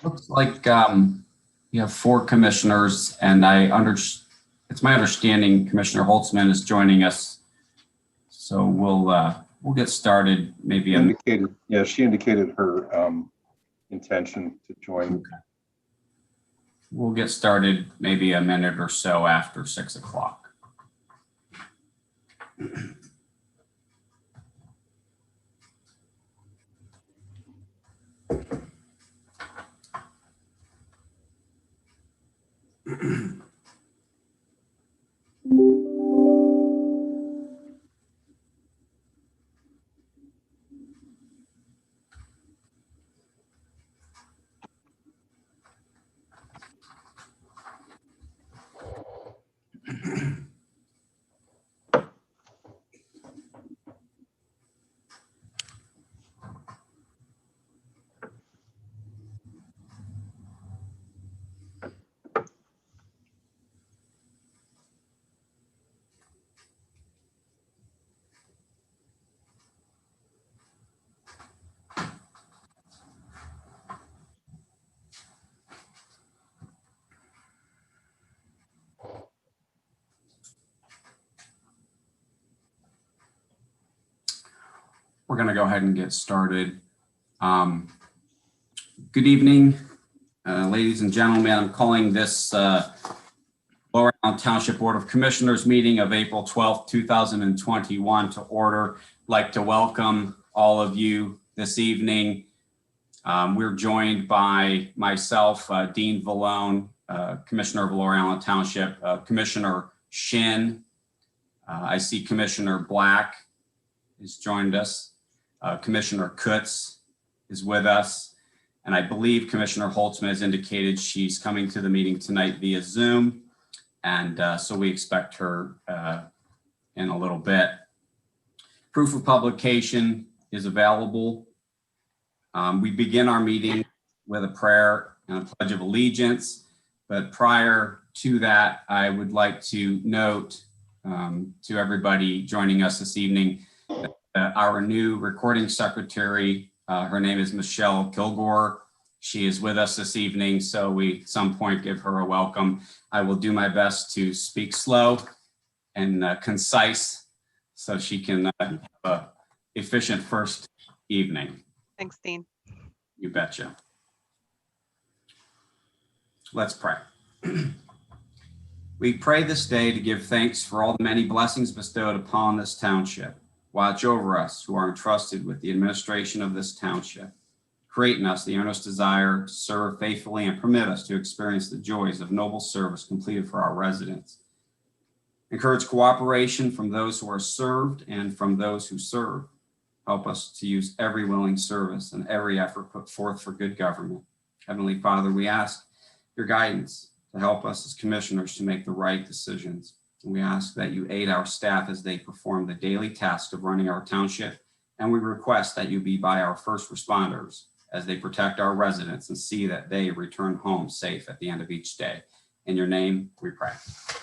Looks like you have 4 commissioners, and it's my understanding Commissioner Holtzman is joining us. So we'll get started. Maybe she indicated her intention to join. Okay. We'll get started maybe a minute or so after 6 o'clock. We're going to go ahead and get started. Good evening, ladies and gentlemen. I'm calling this Lower Allen Township Board of Commissioners meeting of April 12th, 2021 to order. I'd like to welcome all of you this evening. We're joined by myself, Dean Vallone, Commissioner of Lower Allen Township, Commissioner Shin. I see Commissioner Black has joined us. Commissioner Kutz is with us, and I believe Commissioner Holtzman has indicated she's coming to the meeting tonight via Zoom, and so we expect her in a little bit. Proof of publication is available. We begin our meeting with a prayer and a pledge of allegiance, but prior to that, I would like to note to everybody joining us this evening, our new recording secretary, her name is Michelle Kilgore. She is with us this evening, so we at some point give her a welcome. I will do my best to speak slow and concise so she can have an efficient first evening. Thanks, Dean. You betcha. Let's pray. We pray this day to give thanks for all the many blessings bestowed upon this township. Watch over us who are entrusted with the administration of this township. Create in us the earnest desire to serve faithfully and permit us to experience the joys of noble service completed for our residents. Encourage cooperation from those who are served and from those who serve. Help us to use every willing service and every effort put forth for good government. Heavenly Father, we ask your guidance to help us as commissioners to make the right decisions. We ask that you aid our staff as they perform the daily task of running our township, and we request that you be by our first responders as they protect our residents and see that they return home safe at the end of each day. In your name, we pray.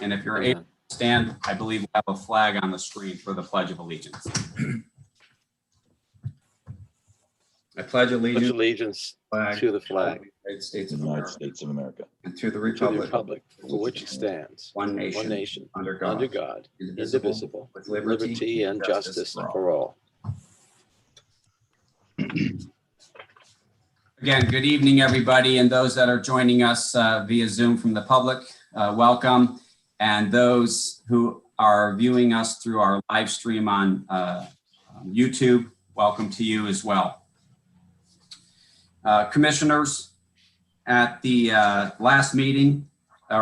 And if you're able to stand, I believe we have a flag on the screen for the Pledge of Allegiance. I pledge allegiance to the flag United States of of United America, States of America, and to the to the republic for which it stands, one one nation, nation, under God, indivisible, with liberty and justice for all. Again, good evening, everybody, and those that are joining us via Zoom from the public, welcome. And those who are viewing us through our live stream on YouTube, welcome to you as well. Commissioners, at the last meeting,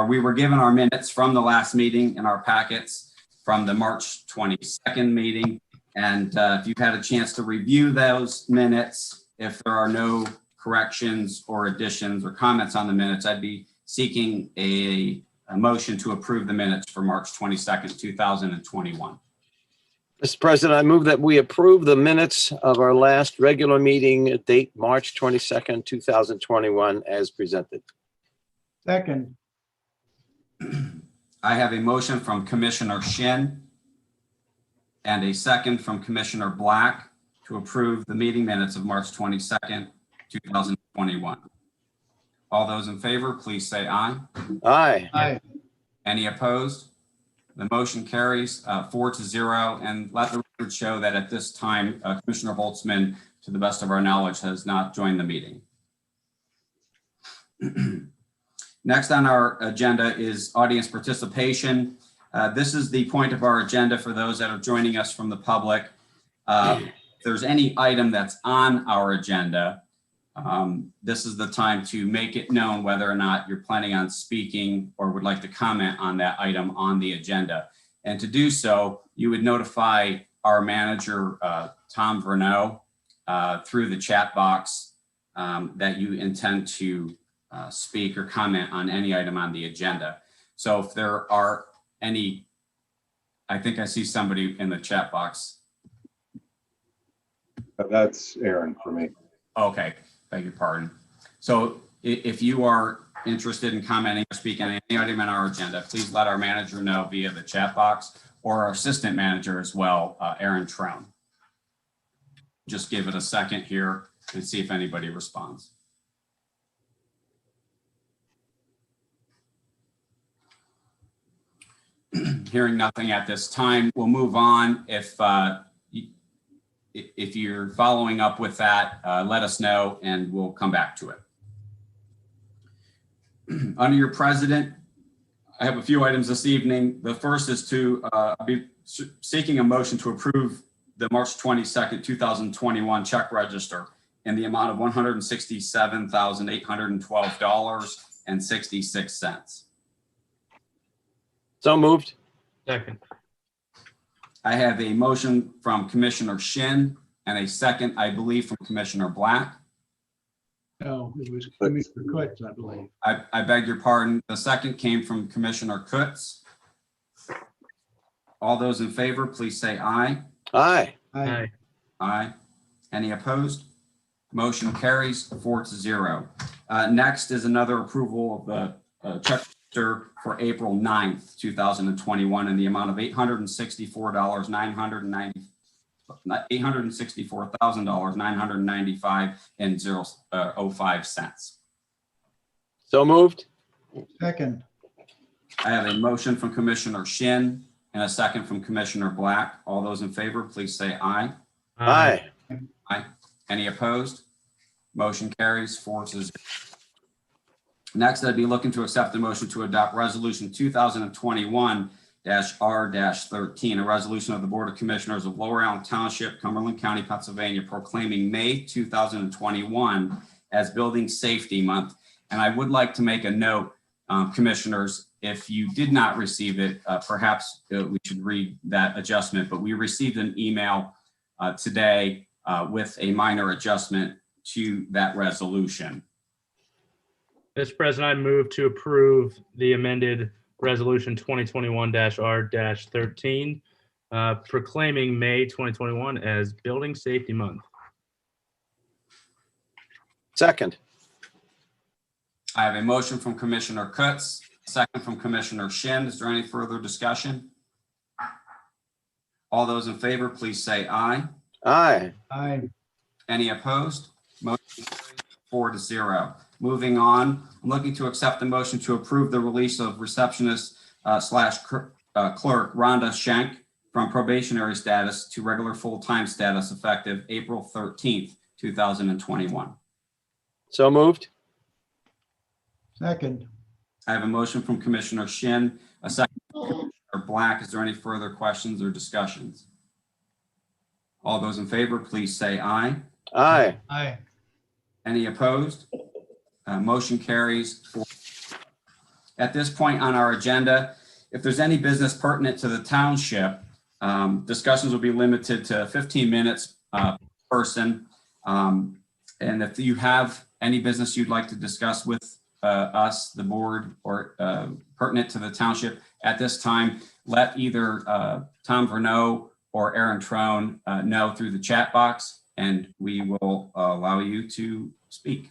we were given our minutes from the last meeting in our packets from the March 22nd meeting. And if you've had a chance to review those minutes, if there are no corrections or additions or comments on the minutes, I'd be seeking a motion to approve the minutes for March 22nd, 2021. Mr. President, I move that we approve the minutes of our last regular meeting date, March 22nd, 2021, as presented. Second. I have a motion from Commissioner Shin and a second from Commissioner Black to approve the meeting minutes of March 22nd, 2021. All those in favor, please say aye. Aye. Aye. Any opposed? The motion carries 4-0, and let the record show that at this time, Commissioner Holtzman, to the best of our knowledge, has not joined the meeting. Next on our agenda is audience participation. This is the point of our agenda for those that are joining us from the public. If there's any item that's on our agenda, this is the time to make it known whether or not you're planning on speaking or would like to comment on that item on the agenda. And to do so, you would notify our manager, Tom Verneau, through the chat box that you intend to speak or comment on any item on the agenda. So if there are any, I think I see somebody in the chat box. That's Aaron for me. Okay, beg your pardon. So if you are interested in commenting or speaking on any item on our agenda, please let our manager know via the chat box or our assistant manager as well, Aaron Trone. Just give it a second here and see if anybody responds. Hearing nothing at this time, we'll move on. If you're following up with that, let us know and we'll come back to it. Under your president, I have a few items this evening. The first is to be seeking a motion to approve the March 22nd, 2021 check register in the amount of $167,812.66. So moved. Second. I have a motion from Commissioner Shin and a second, I believe, from Commissioner Black. No, it was Commissioner Kutz, I believe. I beg your pardon. The second came from Commissioner Kutz. All those in favor, please say aye. Aye. Aye. Aye. Any opposed? Motion carries 4-0. Next is another approval of the check register for April 9th, 2021 in the amount of $864,995.05. So moved. Second. I have a motion from Commissioner Shin and a second from Commissioner Black. All those in favor, please say aye. Aye. Aye. Any opposed? Motion carries 4-0. Next, I'd be looking to accept the motion to adopt Resolution 2021-R-13, a resolution of the Board of Commissioners of Lower Allen Township, Cumberland County, Pennsylvania, proclaiming May 2021 as Building Safety Month. And I would like to make a note, Commissioners, if you did not receive it, perhaps we should read that adjustment, but we received an email today with a minor adjustment to that resolution. Mr. President, I move to approve the amended Resolution 2021-R-13, proclaiming May 2021 as Building Safety Month. Second. I have a motion from Commissioner Kutz, a second from Commissioner Shin. Is there any further discussion? All those in favor, please say aye. Aye. Aye. Any opposed? Motion carries 4-0. Moving on, I'm looking to accept the motion to approve the release of receptionist slash clerk Rhonda Schenk from probationary status to regular full-time status effective April 13th, 2021. So moved. Second. I have a motion from Commissioner Shin, a second from Commissioner Black. Is there any further questions or discussions? All those in favor, please say aye. Aye. Aye. Any opposed? Motion carries 4. At this point on our agenda, if there's any business pertinent to the township, discussions will be limited to 15 minutes per person. And if you have any business you'd like to discuss with us, the board, or pertinent to the township at this time, let either Tom Verneau or Aaron Trone know through the chat box, and we will allow you to speak.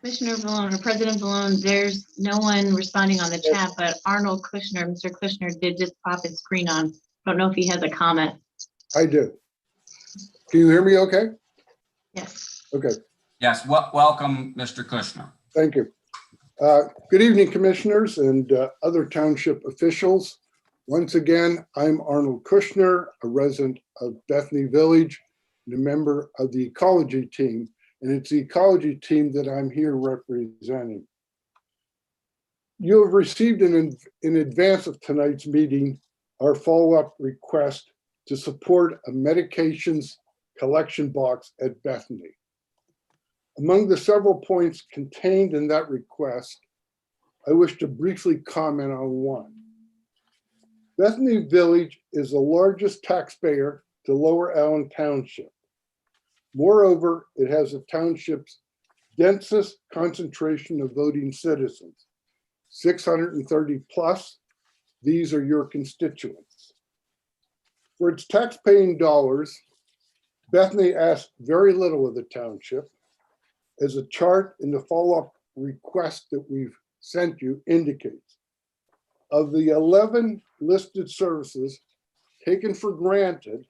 Commissioner Vallone, or President Vallone, there's no one responding on the chat, but Arnold Kushner, Mr. Kushner did just pop his screen on. Don't know if he has a comment. I do. Can you hear me okay? Yes. Okay, Yes, welcome, Mr. Kushner. thank you. Good evening, commissioners and other township officials. Once again, I'm Arnold Kushner, a resident of Bethany Village, and a member of the ecology team, and it's the ecology team that I'm here representing. You have received in advance of tonight's meeting our follow-up request to support a medications collection box at Bethany. Among the several points contained in that request, I wish to briefly comment on one. Bethany Village is the largest taxpayer to Lower Allen Township. Moreover, it has the township's densest concentration of voting citizens, 630 plus. These are your constituents. For its taxpaying dollars, Bethany asked very little of the township. As a chart in the follow-up request that we've sent you indicates, of the 11 listed services taken for granted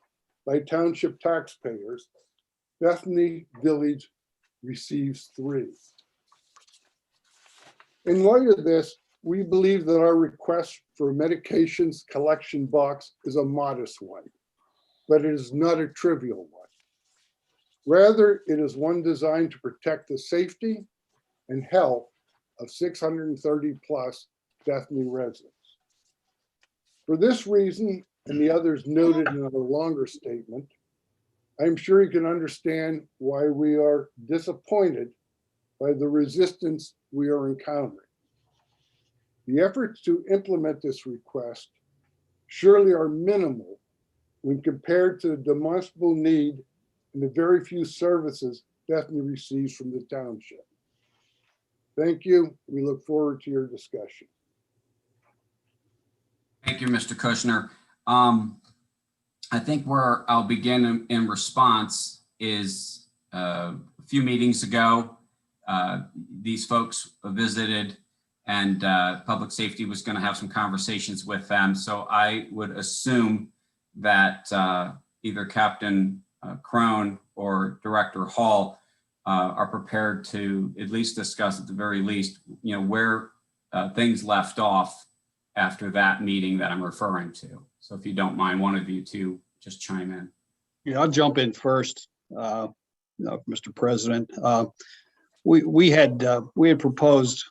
by township taxpayers, Bethany Village receives 3. In light of this, we believe that our request for a medications collection box is a modest one, but it is not a trivial one. Rather, it is one designed to protect the safety and health of 630 plus Bethany residents. For this reason, and the others noted in our longer statement, I'm sure you can understand why we are disappointed by the resistance we are encountering. The efforts to implement this request surely are minimal when compared to the demonstrable need and the very few services Bethany receives from the township. Thank you. We look forward to your discussion. Thank you, Mr. Kushner. I think where I'll begin in response is a few meetings ago, these folks visited and public safety was going to have some conversations with them. So I would assume that either Captain Crone or Director Hall are prepared to at least discuss at the very least, where things left off after that meeting that I'm referring to. So if you don't mind, one of you two just chime in. Yeah, I'll jump in first, Mr. President. We had proposed,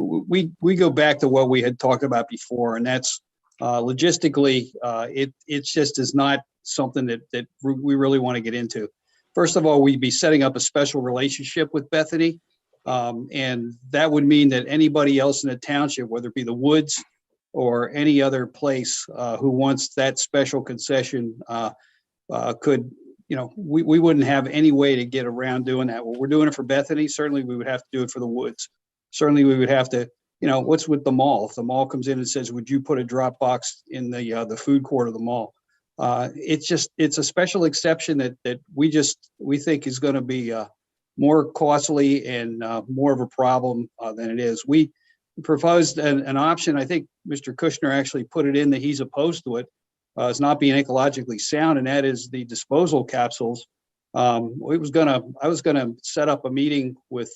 we go back to what we had talked about before, and that's logistically, it just is not something that we really want to get into. First of all, we'd be setting up a special relationship with Bethany, and that would mean that anybody else in the township, whether it be the Woods or any other place who wants that special concession could, we wouldn't have any way to get around doing that. Well, we're doing it for Bethany. Certainly we would have to do it for the Woods. Certainly we would have to, what's with the mall? If the mall comes in and says, would you put a drop box in the food court of the mall? It's a special exception that we think is going to be more costly and more of a problem than it is. We proposed an option. I think Mr. Kushner actually put it in that he's opposed to it. It's not being ecologically sound, and that is the disposal capsules. I was gonna set up a meeting with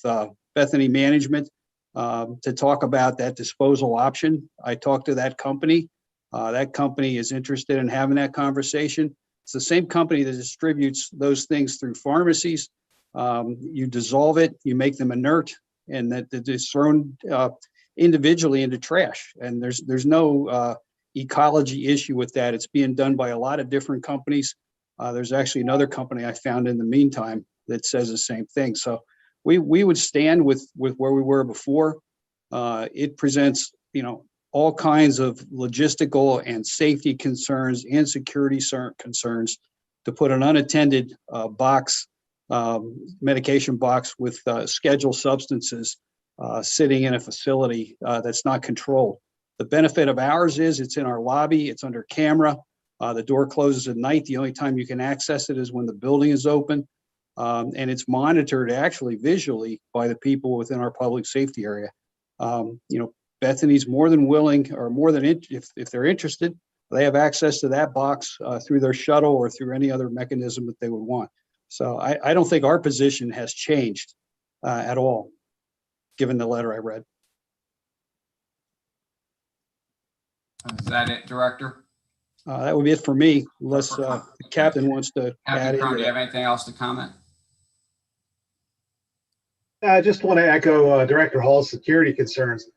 Bethany management to talk about that disposal option. I talked to that company. That company is interested in having that conversation. It's the same company that distributes those things through pharmacies. You dissolve it, you make them inert, and that it's thrown individually into trash. And there's no ecology issue with that. It's being done by a lot of different companies. There's actually another company I found in the meantime that says the same thing. So we would stand with where we were before. It presents, all kinds of logistical and safety concerns and security concerns to put an unattended medication box with scheduled substances sitting in a facility that's not controlled. The benefit of ours is it's in our lobby, it's under camera. The door closes at night. The only time you can access it is when the building is open. And it's monitored actually visually by the people within our public safety area. Bethany's more than willing, or more than if they're interested, They have access to that box through their shuttle or through any other mechanism that they would want. So I don't think our position has changed at all, given the letter I read. Is that it, Director? That would be it for me, unless the captain wants to add Captain Crone, into do you have that. anything else to comment? I just want to echo Director Hall's security concerns.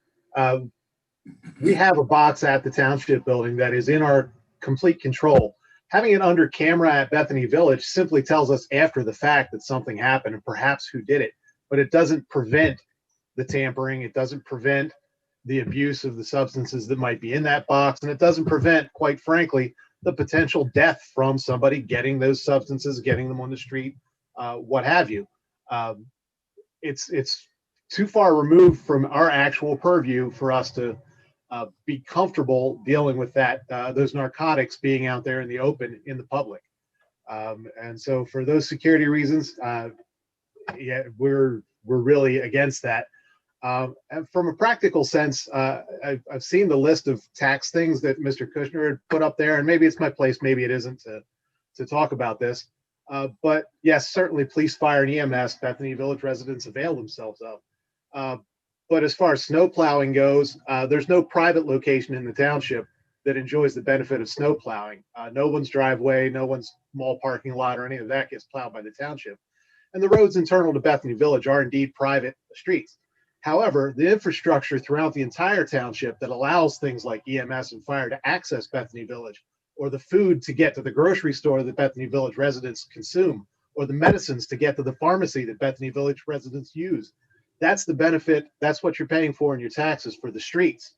We have a box at the township building that is in our complete control. Having it under camera at Bethany Village simply tells us after the fact that something happened and perhaps who did it, but it doesn't prevent the tampering. It doesn't prevent the abuse of the substances that might be in that box. And it doesn't prevent, quite frankly, the potential death from somebody getting those substances, getting them on the street, what have you. It's too far removed from our actual purview for us to be comfortable dealing with that, those narcotics being out there in the open, in the public. And so for those security reasons, yeah, we're really against that. And from a practical sense, I've seen the list of tax things that Mr. Kushner had put up there, and maybe it's my place, maybe it isn't to talk about this. But yes, certainly police, fire, and EMS, Bethany Village residents avail themselves of. But as far as snow plowing goes, there's no private location in the township that enjoys the benefit of snow plowing. No one's driveway, no one's mall parking lot, or any of that gets plowed by the township. And the roads internal to Bethany Village are indeed private streets. However, the infrastructure throughout the entire township that allows things like EMS and fire to access Bethany Village, or the food to get to the grocery store that Bethany Village residents consume, or the medicines to get to the pharmacy that Bethany Village residents use. That's the benefit. That's what you're paying for in your taxes for the streets.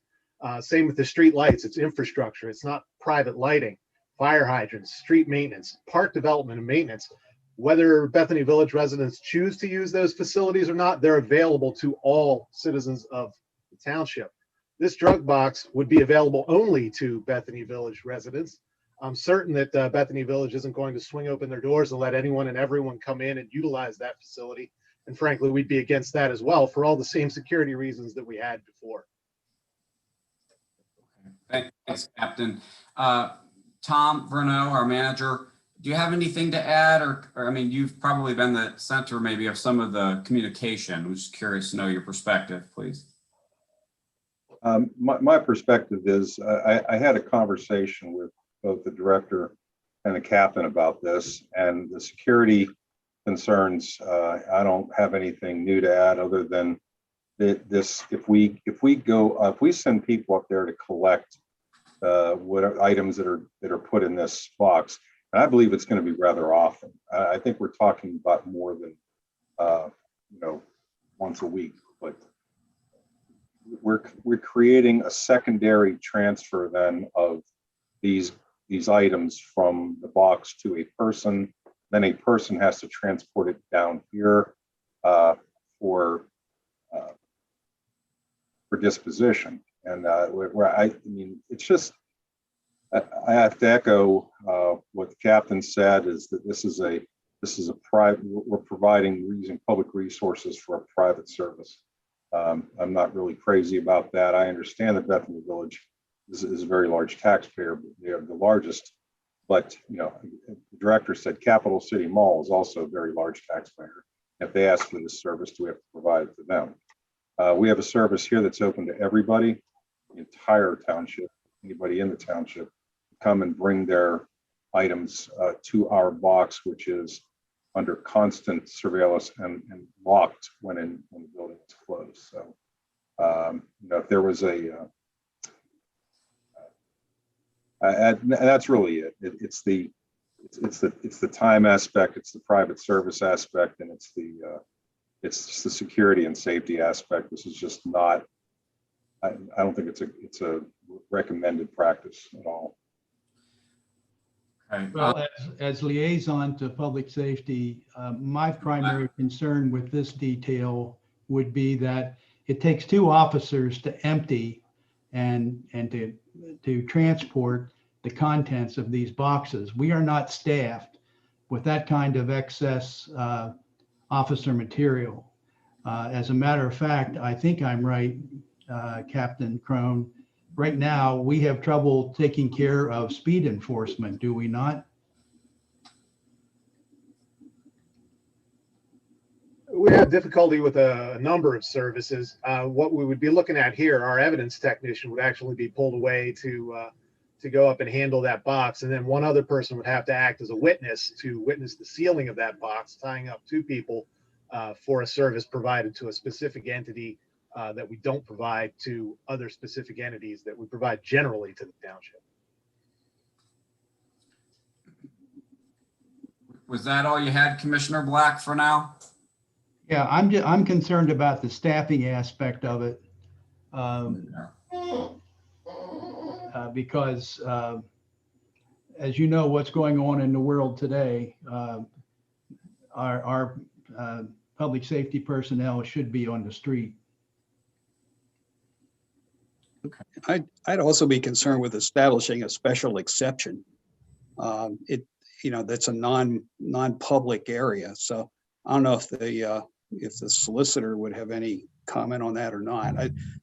Same with the street lights. It's infrastructure. It's not private lighting, fire hydrants, street maintenance, park development and maintenance. Whether Bethany Village residents choose to use those facilities or not, they're available to all citizens of the township. This drug box would be available only to Bethany Village residents. I'm certain that Bethany Village isn't going to swing open their doors and let anyone and everyone come in and utilize that facility. And frankly, we'd be against that as well for all the same security reasons that we had before. Thanks, Captain. Tom Verneau, our manager, do you have anything to add? Or I mean, you've probably been the center maybe of some of the communication. I'm just curious to know your perspective, please. My perspective is I had a conversation with both the director and the captain about this, and the security concerns. I don't have anything new to add other than this. If we send people up there to collect what items that are put in this box, and I believe it's going to be rather often. I think we're talking about more than once a week, but we're creating a secondary transfer then of these items from the box to a person. Then a person has to transport it down here for disposition. And I mean, it's just, I have to echo what the captain said, is that this is a private, we're providing, using public resources for a private service. I'm not really crazy about that. I understand that Bethany Village is a very large taxpayer, but they are the largest. But the director said Capital City Mall is also a very large taxpayer. If they ask for this service, do we have to provide it to them? We have a service here that's open to everybody, the entire township, anybody in the township, come and bring their items to our box, which is under constant surveillance and locked when the building is closed. So, if there was and that's really it. It's the time aspect, it's the private service aspect, and it's the security and safety aspect. This is just not. I don't think it's a recommended practice at all. Okay. Well, as liaison to public safety, my primary concern with this detail would be that it takes two officers to empty and to transport the contents of these boxes. We are not staffed with that kind of excess officer material. As a matter of fact, I think I'm right, Captain Crone, right now, we have trouble taking care of speed enforcement, do we not? We have difficulty with a number of services. What we would be looking at here, our evidence technician would actually be pulled away to go up and handle that box. And then one other person would have to act as a witness to witness the sealing of that box, tying up two people for a service provided to a specific entity that we don't provide to other specific entities that we provide generally to the township. Was that all you had, Commissioner Black, for now? Yeah, I'm concerned about the staffing aspect of it. Because as you know, what's going on in the world today, our public safety personnel should be on the street. I'd also be concerned with establishing a special exception. That's a non-public area. So I don't know if the solicitor would have any comment on that or not.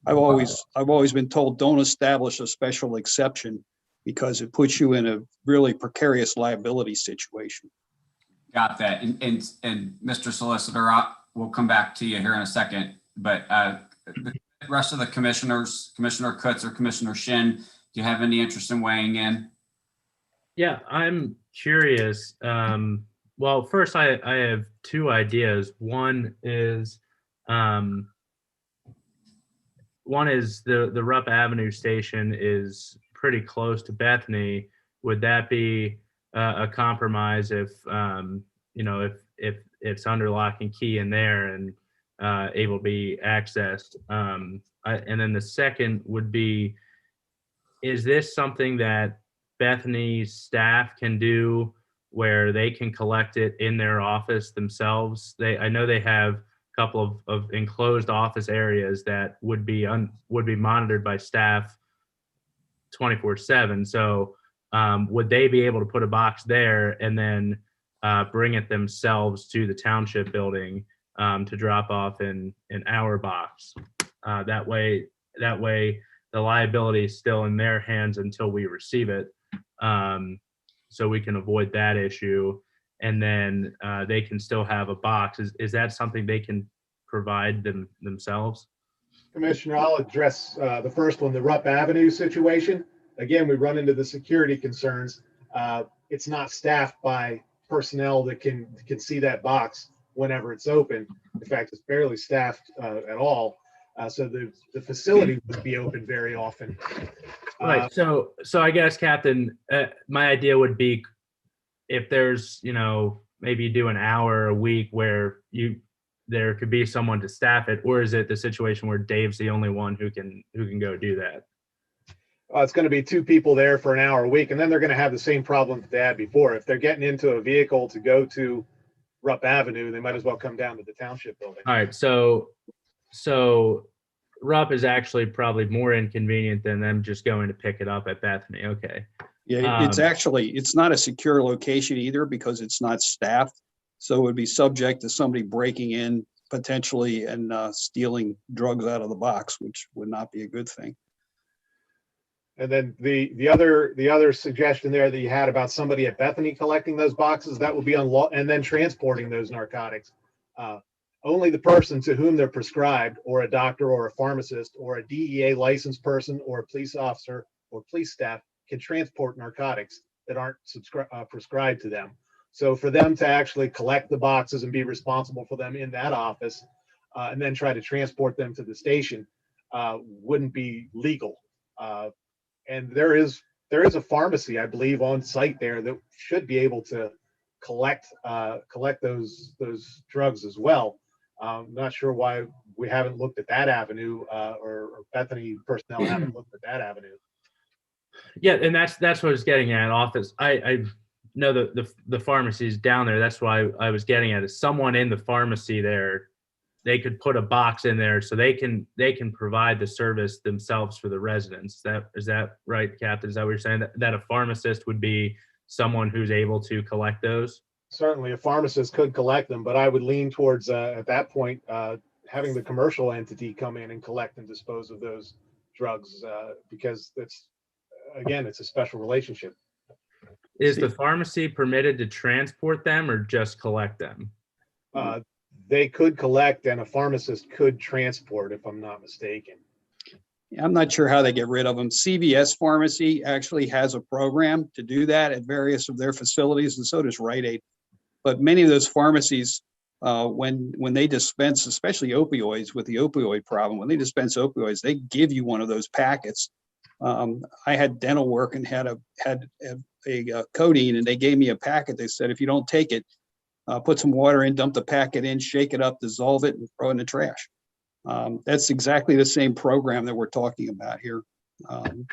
I've always been told, don't establish a special exception because it puts you in a really precarious liability situation. Got that. And Mr. Solicitor, we'll come back to you here in a second, but the rest of the commissioners, Commissioner Kutz or Commissioner Shin, do you have any interest in weighing in? Yeah, I'm curious. Well, first I have two ideas. One is the Rupp Avenue station is pretty close to Bethany. Would that be a compromise if if it's under lock and key in there and able to be accessed? And then the second would be, is this something that Bethany's staff can do where they can collect it in their office themselves? I know they have a couple of enclosed office areas that would be monitored by staff 24/7. So would they be able to put a box there and then bring it themselves to the township building to drop off in our box? That way the liability is still in their hands until we receive it. So we can avoid that issue, and then they can still have a box. Is that something they can provide themselves? Commissioner, I'll address the first one, the Rupp Avenue situation. Again, we run into the security concerns. It's not staffed by personnel that can see that box whenever it's open. In fact, it's barely staffed at all. So the facility would be open very often. Right. So I guess, Captain, my idea would be if there's, maybe you do an hour a week where there could be someone to staff it, or is it the situation where Dave's the only one who can go do that? It's going to be two people there for an hour a week, and then they're going to have the same problem that they had before. If they're getting into a vehicle to go to Rupp Avenue, they might as well come down to the township building. All right. So Rupp is actually probably more inconvenient than them just going to pick it up at Bethany. Okay. Yeah, it's not a secure location either because it's not staffed. So it would be subject to somebody breaking in potentially and stealing drugs out of the box, which would not be a good thing. And then the other suggestion there that you had about somebody at Bethany collecting those boxes, that would be unlawful, and then transporting those narcotics. Only the person to whom they're prescribed, or a doctor or a pharmacist or a DEA licensed person or a police officer or police staff can transport narcotics that aren't prescribed to them. So for them to actually collect the boxes and be responsible for them in that office and then try to transport them to the station wouldn't be legal. And there is a pharmacy, I believe, on site there that should be able to collect those drugs as well. I'm not sure why we haven't looked at that avenue, or Bethany personnel haven't looked at that avenue. Yeah, and that's what I was getting at. Office. I know the pharmacy is down there. That's why I was getting at is someone in the pharmacy there. They could put a box in there so they can provide the service themselves for the residents. Is that right, Captain? Is that what you're saying? That a pharmacist would be someone who's able to collect those? Certainly a pharmacist could collect them, but I would lean towards at that point having the commercial entity come in and collect and dispose of those drugs because it's, again, it's a special relationship. Is the pharmacy permitted to transport them or just collect them? They could collect and a pharmacist could transport, if I'm not mistaken. I'm not sure how they get rid of them. CVS Pharmacy actually has a program to do that at various of their facilities, and so does Rite Aid. But many of those pharmacies, when they dispense, especially opioids with the opioid problem, when they dispense opioids, they give you one of those packets. I had dental work and had a codeine, and they gave me a packet. They said, if you don't take it, put some water in, dump the packet in, shake it up, dissolve it, and throw it in the trash. That's exactly the same program that we're talking about here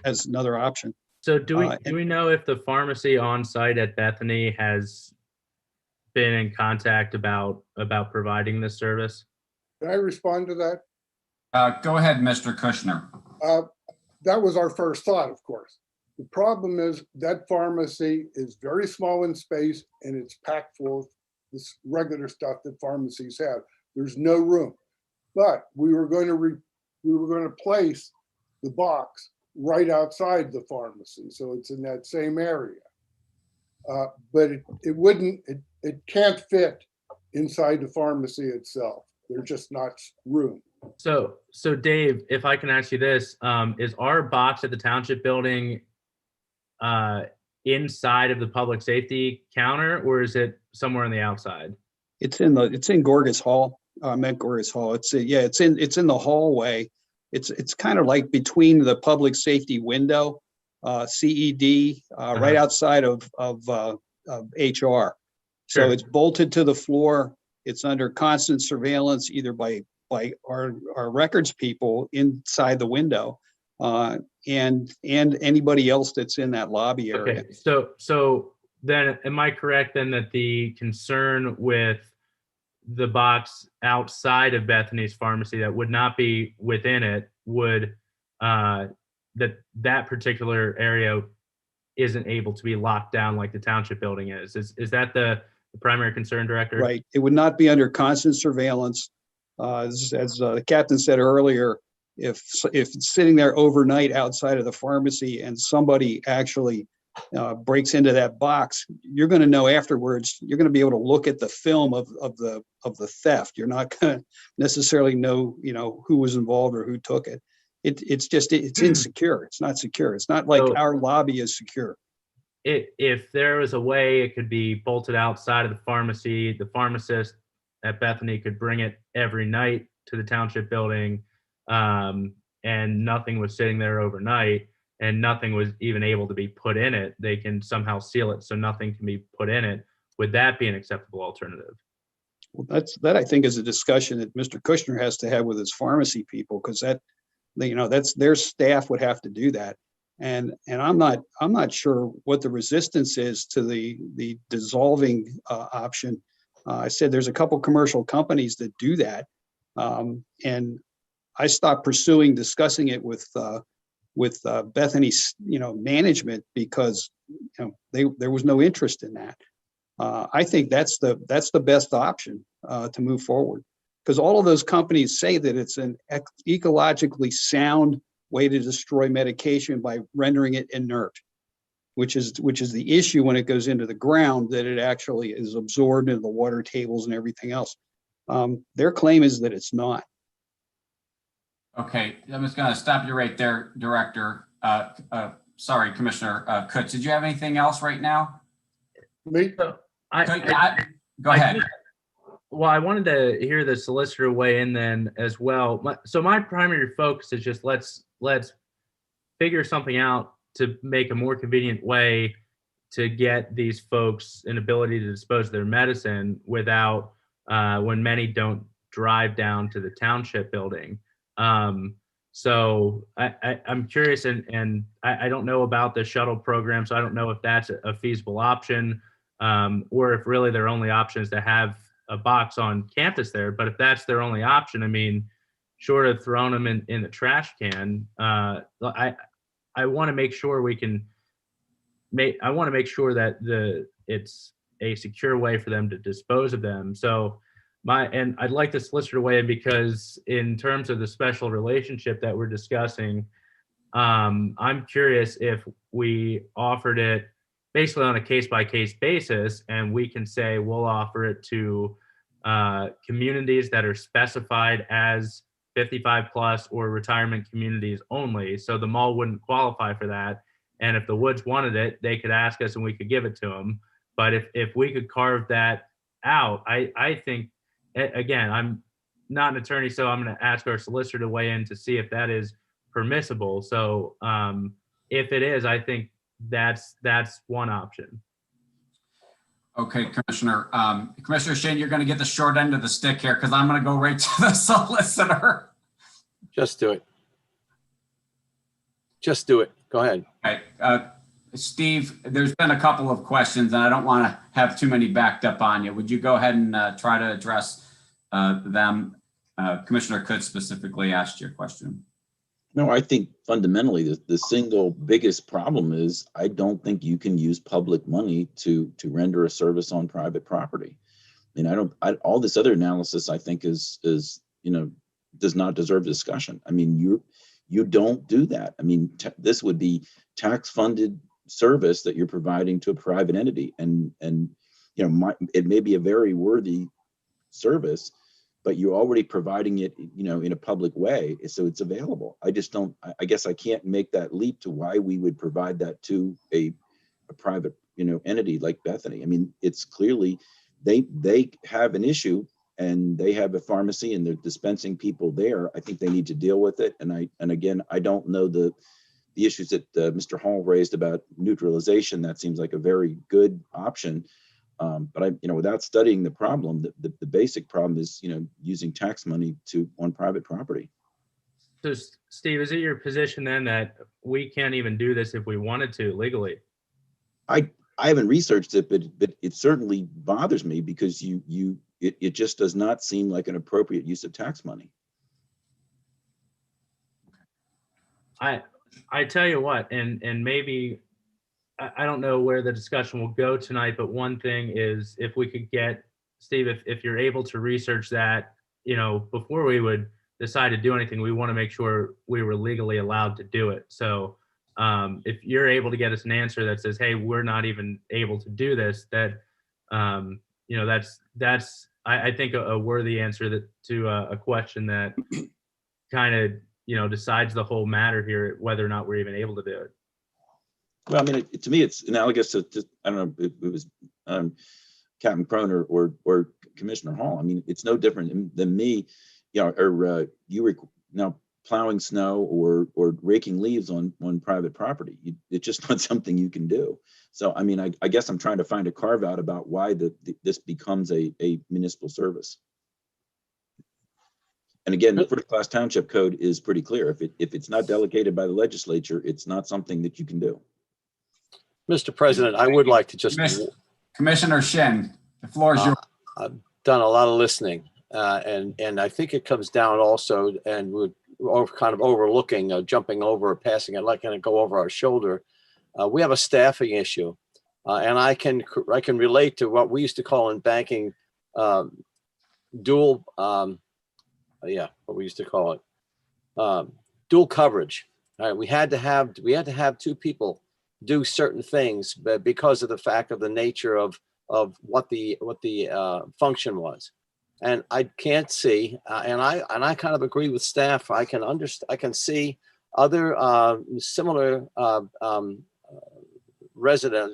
as another option. So do we know if the pharmacy on site at Bethany has been in contact about providing this service? Can I respond to that? Go ahead, Mr. Kushner. That was our first thought, of course. The problem is that pharmacy is very small in space and it's packed full of this regular stuff that pharmacies have. There's no room. But we were going to place the box right outside the pharmacy, so it's in that same area. But it can't fit inside the pharmacy itself. There's just not room. So Dave, if I can ask you this, is our box at the township building inside of the public safety counter, or is it somewhere on the outside? It's in Gorgas Hall. I meant Gorgas Hall. It's in the hallway. It's kind of like between the public safety window, CED, right outside of HR. So it's bolted to the floor. It's under constant surveillance, either by our records people inside the window, and anybody else that's in that lobby area. Okay, so then am I correct then that the concern with the box outside of Bethany's pharmacy that would not be within it would that particular area isn't able to be locked down like the township building is? Is that the primary concern, Director? Right. It would not be under constant surveillance. As the captain said earlier, if it's sitting there overnight outside of the pharmacy and somebody actually breaks into that box, you're going to know afterwards. You're going to be able to look at the film of the theft. You're not going to necessarily know, who was involved or who took it. It's insecure. It's not secure. It's not like our lobby is secure. If there was a way it could be bolted outside of the pharmacy, the pharmacist at Bethany could bring it every night to the township building, and nothing was sitting there overnight, and nothing was even able to be put in it. They can somehow seal it so nothing can be put in it. Would that be an acceptable alternative? Well, that I think is a discussion that Mr. Kushner has to have with his pharmacy people, because that's their staff would have to do that. And I'm not sure what the resistance is to the dissolving option. I said there's a couple commercial companies that do that, and I stopped discussing it with Bethany's management because there was no interest in that. I think that's the best option to move forward, because all of those companies say that it's an ecologically sound way to destroy medication by rendering it inert, which is the issue when it goes into the ground, that it actually is absorbed into the water tables and everything else. Their claim is that it's not. Okay, I'm just going to stop you right there, Director. Sorry, Commissioner Kutz. Did you have anything else right now? Me? Go ahead. Well, I wanted to hear the solicitor weigh in then as well. So my primary focus is just let's figure something out to make a more convenient way to get these folks an ability to dispose of their medicine without when many don't drive down to the township building. So I'm curious, and I don't know about the shuttle program, so I don't know if that's a feasible option, or if really their only option is to have a box on campus there. But if that's their only option, I mean, short of throwing them in the trash can, I want to make sure I want to make sure that it's a secure way for them to dispose of them. So and I'd like the solicitor to weigh in, because in terms of the special relationship that we're discussing, I'm curious if we offered it basically on a case-by-case basis, and we can say we'll offer it to communities that are specified as 55 plus or retirement communities only. So the mall wouldn't qualify for that. And if the Woods wanted it, they could ask us and we could give it to them. But if we could carve that out, I think, again, I'm not an attorney, so I'm going to ask our solicitor to weigh in to see if that is permissible. So if it is, I think that's one option. Okay, Commissioner. Commissioner Shinn, you're going to get the short end of the stick here because I'm going to go right to the solicitor. Just do it. Just do it. Go ahead. Okay. Steve, there's been a couple of questions and I don't want to have too many backed up on you. Would you go ahead and try to address them? Commissioner Coates specifically asked your question. No, I think fundamentally the single biggest problem is I don't think you can use public money to render a service on private property. All this other analysis I think is does not deserve discussion. I mean, you don't do that. I mean, this would be tax funded service that you're providing to a private entity, and it may be a very worthy service, but you're already providing it, in a public way, so it's available. I just don't. I guess I can't make that leap to why we would provide that to a private, entity like Bethany. I mean, it's clearly they have an issue and they have a pharmacy and they're dispensing people there. I think they need to deal with it. And again, I don't know the issues that Mr. Hall raised about neutralization. That seems like a very good option. But without studying the problem, the basic problem is, using tax money on private property. So Steve, is it your position then that we can't even do this if we wanted to legally? I haven't researched it, but it certainly bothers me because it just does not seem like an appropriate use of tax money. I tell you what, and maybe I don't know where the discussion will go tonight, but one thing is if we could get, Steve, if you're able to research that, before we would decide to do anything, we want to make sure we were legally allowed to do it. So if you're able to get us an answer that says, hey, we're not even able to do this, that, that's I think a worthy answer to a question that kind of, decides the whole matter here, whether or not we're even able to do it. Well, I mean, to me, it's analogous to I don't know if it was Captain Croner or Commissioner Hall. I mean, it's no different than me, or you were now plowing snow or raking leaves on private property. It's just not something you can do. So, I mean, I guess I'm trying to find a carve out about why this becomes a municipal service. And again, the First Class Township Code is pretty clear. If it's not delegated by the legislature, it's not something that you can do. Mr. President, I would like to just. Commissioner Shinn, the floor is yours. I've done a lot of listening, and I think it comes down also, and we're kind of overlooking, jumping over, passing it, letting it go over our shoulder. We have a staffing issue, and I can relate to what we used to call in banking dual. What we used to call it, dual coverage. All right, we had to have two people do certain things, but because of the fact of the nature of what the function was, and I can't see, and I kind of agree with staff. I can see other similar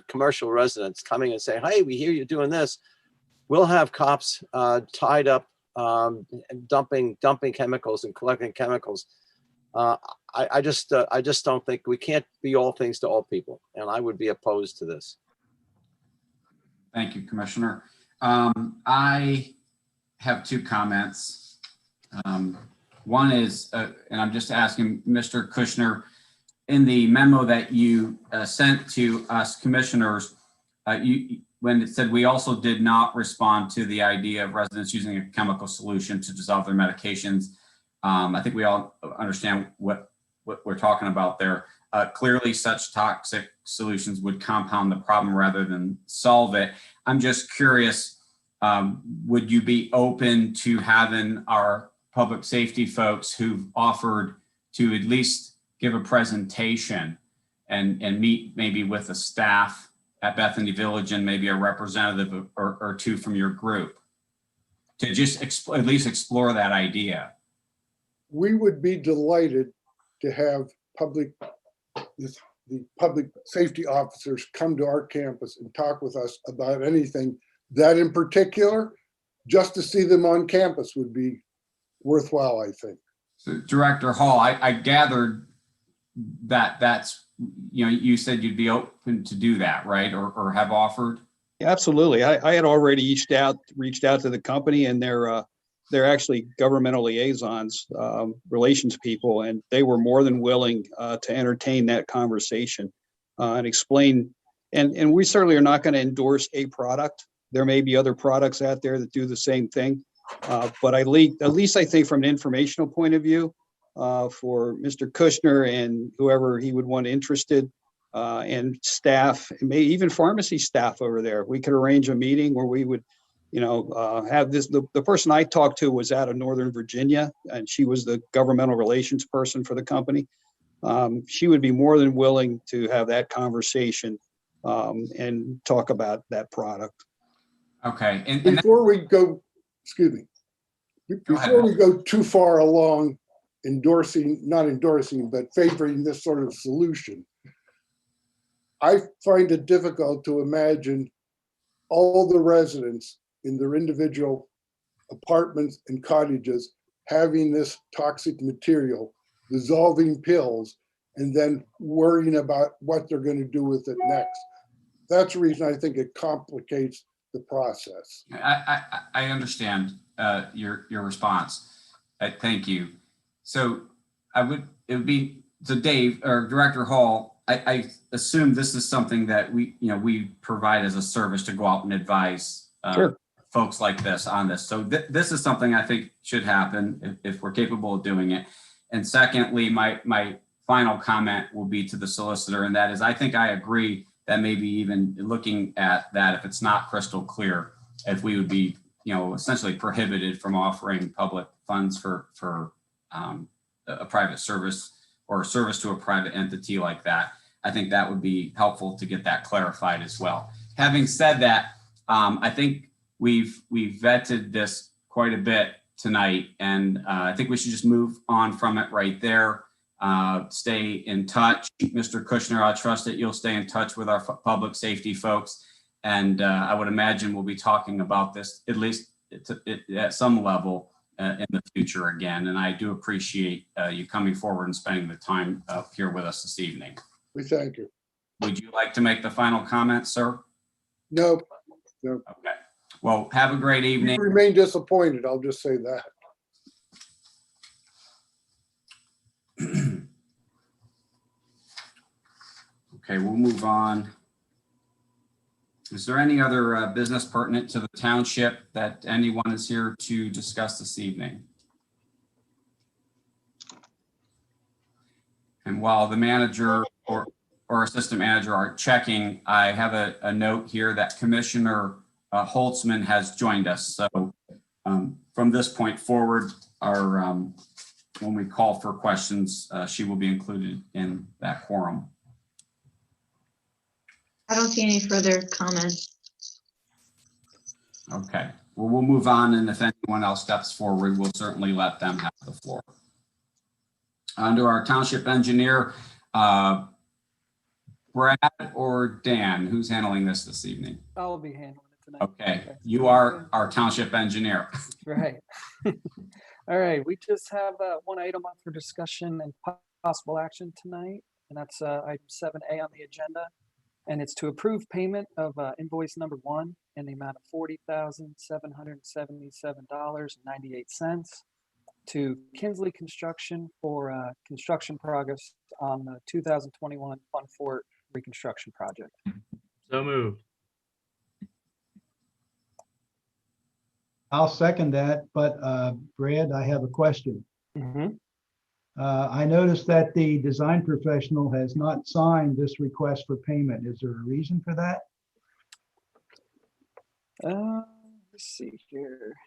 commercial residents coming and saying, "Hey, we hear you're doing this. We'll have cops tied up." Dumping chemicals and collecting chemicals. I just don't think we can't be all things to all people, and I would be opposed to this. Thank you, Commissioner. I have two comments. One is, and I'm just asking Mr. Kushner, in the memo that you sent to us commissioners, when it said we also did not respond to the idea of residents using a chemical solution to dissolve their medications. I think we all understand what we're talking about there. Clearly, such toxic solutions would compound the problem rather than solve it. I'm just curious, would you be open to having our public safety folks who've offered to at least give a presentation and meet maybe with the staff at Bethany Village and maybe a representative or two from your group to just at least explore that idea. We would be delighted to have the public safety officers come to our campus and talk with us about anything. That in particular, just to see them on campus would be worthwhile, I think. So Director Hall, I gathered that's, you said you'd be open to do that, right? Or have offered? Absolutely. I had already reached out to the company, and they're actually governmental liaisons, relations people, and they were more than willing to entertain that conversation and explain. And we certainly are not going to endorse a product. There may be other products out there that do the same thing. But at least I think from an informational point of view, for Mr. Kushner and whoever he would want interested, and staff, and maybe even pharmacy staff over there, we could arrange a meeting where we would, have this. The person I talked to was out of Northern Virginia, and she was the governmental relations person for the company. She would be more than willing to have that conversation and talk about that product. Okay. And Before we go, excuse me, Go ahead. before we go too far along not endorsing, but favoring this sort of solution, I find it difficult to imagine all the residents in their individual apartments and cottages having this toxic material, dissolving pills, and then worrying about what they're going to do with it next. That's the reason I think it complicates the process. I understand your response. Thank you. So Dave or Director Hall, I assume this is something that we provide as a service to go out and advise Sure. folks like this on this. So this is something I think should happen if we're capable of doing it. And secondly, my final comment will be to the solicitor, and that is, I think I agree that maybe even looking at that, if it's not crystal clear, if we would be, essentially prohibited from offering public funds for a private service or a service to a private entity like that, I think that would be helpful to get that clarified as well. Having said that, I think we've vetted this quite a bit tonight, and I think we should just move on from it right there. Stay in touch. Mr. Kushner, I trust that you'll stay in touch with our public safety folks. And I would imagine we'll be talking about this at least at some level in the future again. And I do appreciate you coming forward and spending the time up here with us this evening. We thank you. Would you like to make the final comment, sir? No, Okay. Well, have a great you evening. remain disappointed, I'll just say that. Okay, we'll move on. Is there any other business pertinent to the township that anyone is here to discuss this evening? And while the manager or assistant manager are checking, I have a note here that Commissioner Holtzman has joined us. So from this point forward, when we call for questions, she will be included in that quorum. I don't see any further comments. Okay, well, we'll move on, and if anyone else steps forward, we'll certainly let them have the floor. Under our township engineer, Brad or Dan, who's handling this evening? I'll be handling it tonight. Okay, you are our township engineer. Right. All right, we just have one item up for discussion and possible action tonight, and that's item 7A on the agenda. And it's to approve payment of invoice number 1 in the amount of $40,777.98 to Kinsley Construction for construction progress on the 2021 Fund Fort reconstruction project. So moved. I'll second that, but Brad, I have a question. Mm-hmm. I noticed that the design professional has not signed this request for payment. Is there a reason for that? Let's see here.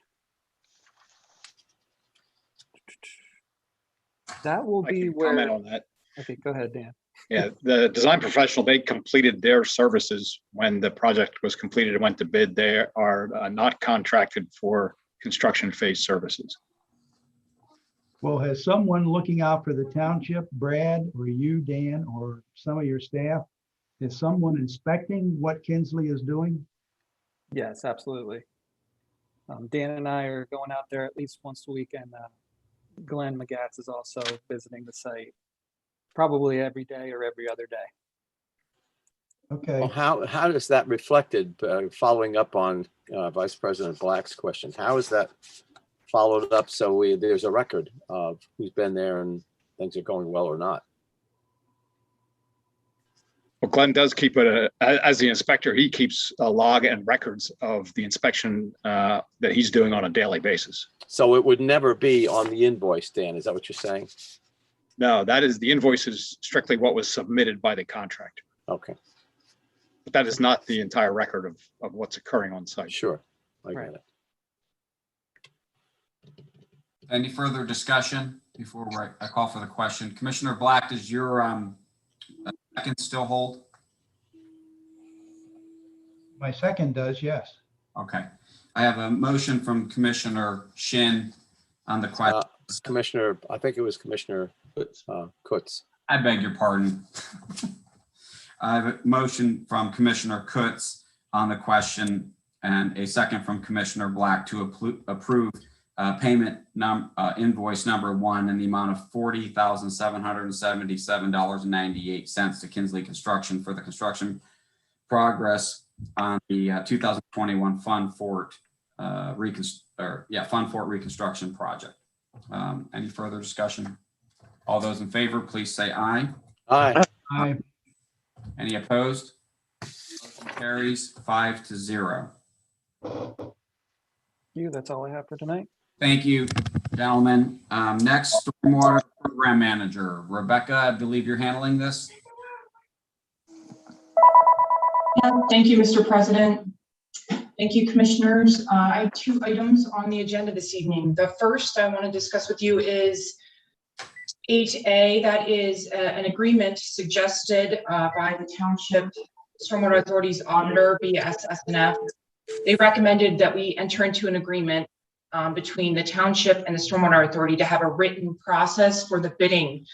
That will I be can where. comment on that. Okay, go ahead, Dan. Yeah, the design professional, they completed their services when the project was completed and went to bid. They are not contracted for construction phase services. Well, has someone looking out for the township, Brad, or you, Dan, or some of your staff, is someone inspecting what Kinsley is doing? Yes, absolutely. Dan and I are going out there at least once a week, and Glenn McGatz is also visiting the site probably every day or every other day. Okay. Well, how is that reflected, following up on Vice President Black's question? How is that followed up so there's a record of who's been there and things are going well or not? Well, Glenn does keep it, as the inspector, he keeps a log and records of the inspection that he's doing on a daily basis. So it would never be on the invoice, Dan, is that what you're saying? No, that is, the invoice is strictly what was submitted by the contractor. Okay, But that is not the entire record of what's occurring on site. sure. I Right. get it. Any further discussion before I call for the question? Commissioner Black, does your second still hold? My second does, yes. Okay. I have a motion from Commissioner Shin on the question. Commissioner, I think it was Commissioner Kutz. I beg your pardon. I have a motion from Commissioner Kutz on the question and a second from Commissioner Black to approve payment invoice number 1 in the amount of $40,777.98 to Kinsley Construction for the construction progress on the 2021 Fund Fort reconstruction project. Any further discussion? All those in favor, please say aye. Aye. Aye. Any opposed? Motion carries 5-0. That's all I have for tonight. Thank you, gentlemen. Next, Stormwater Program Manager, Rebecca, I believe you're handling this. Yeah, thank you, Mr. President. Thank you, commissioners. I have 2 items on the agenda this evening. The first I want to discuss with you is 8A. That is an agreement suggested by the Township Stormwater Authority's auditor, BSSNF. They recommended that we enter into an agreement between the Township and the Stormwater Authority to have a written process for the bidding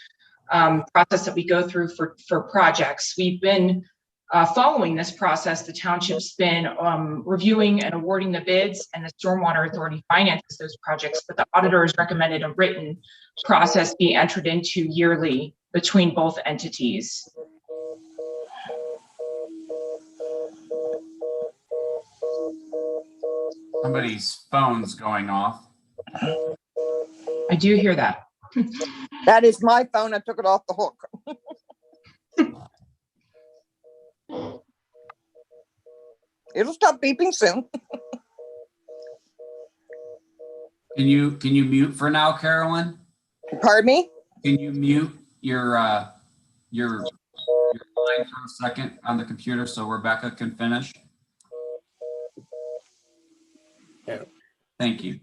process that we go through for projects. We've been following this process. The Township's been reviewing and awarding the bids, and the Stormwater Authority finances those projects, but the auditor has recommended a written process be entered into yearly between both entities. Somebody's phone's going off. I do hear that. That is my phone. I took it off the hook. It'll stop beeping soon. Can you mute for now, Carolyn? Pardon me? Can you mute your line for a second on the computer so Rebecca can finish? Thank you.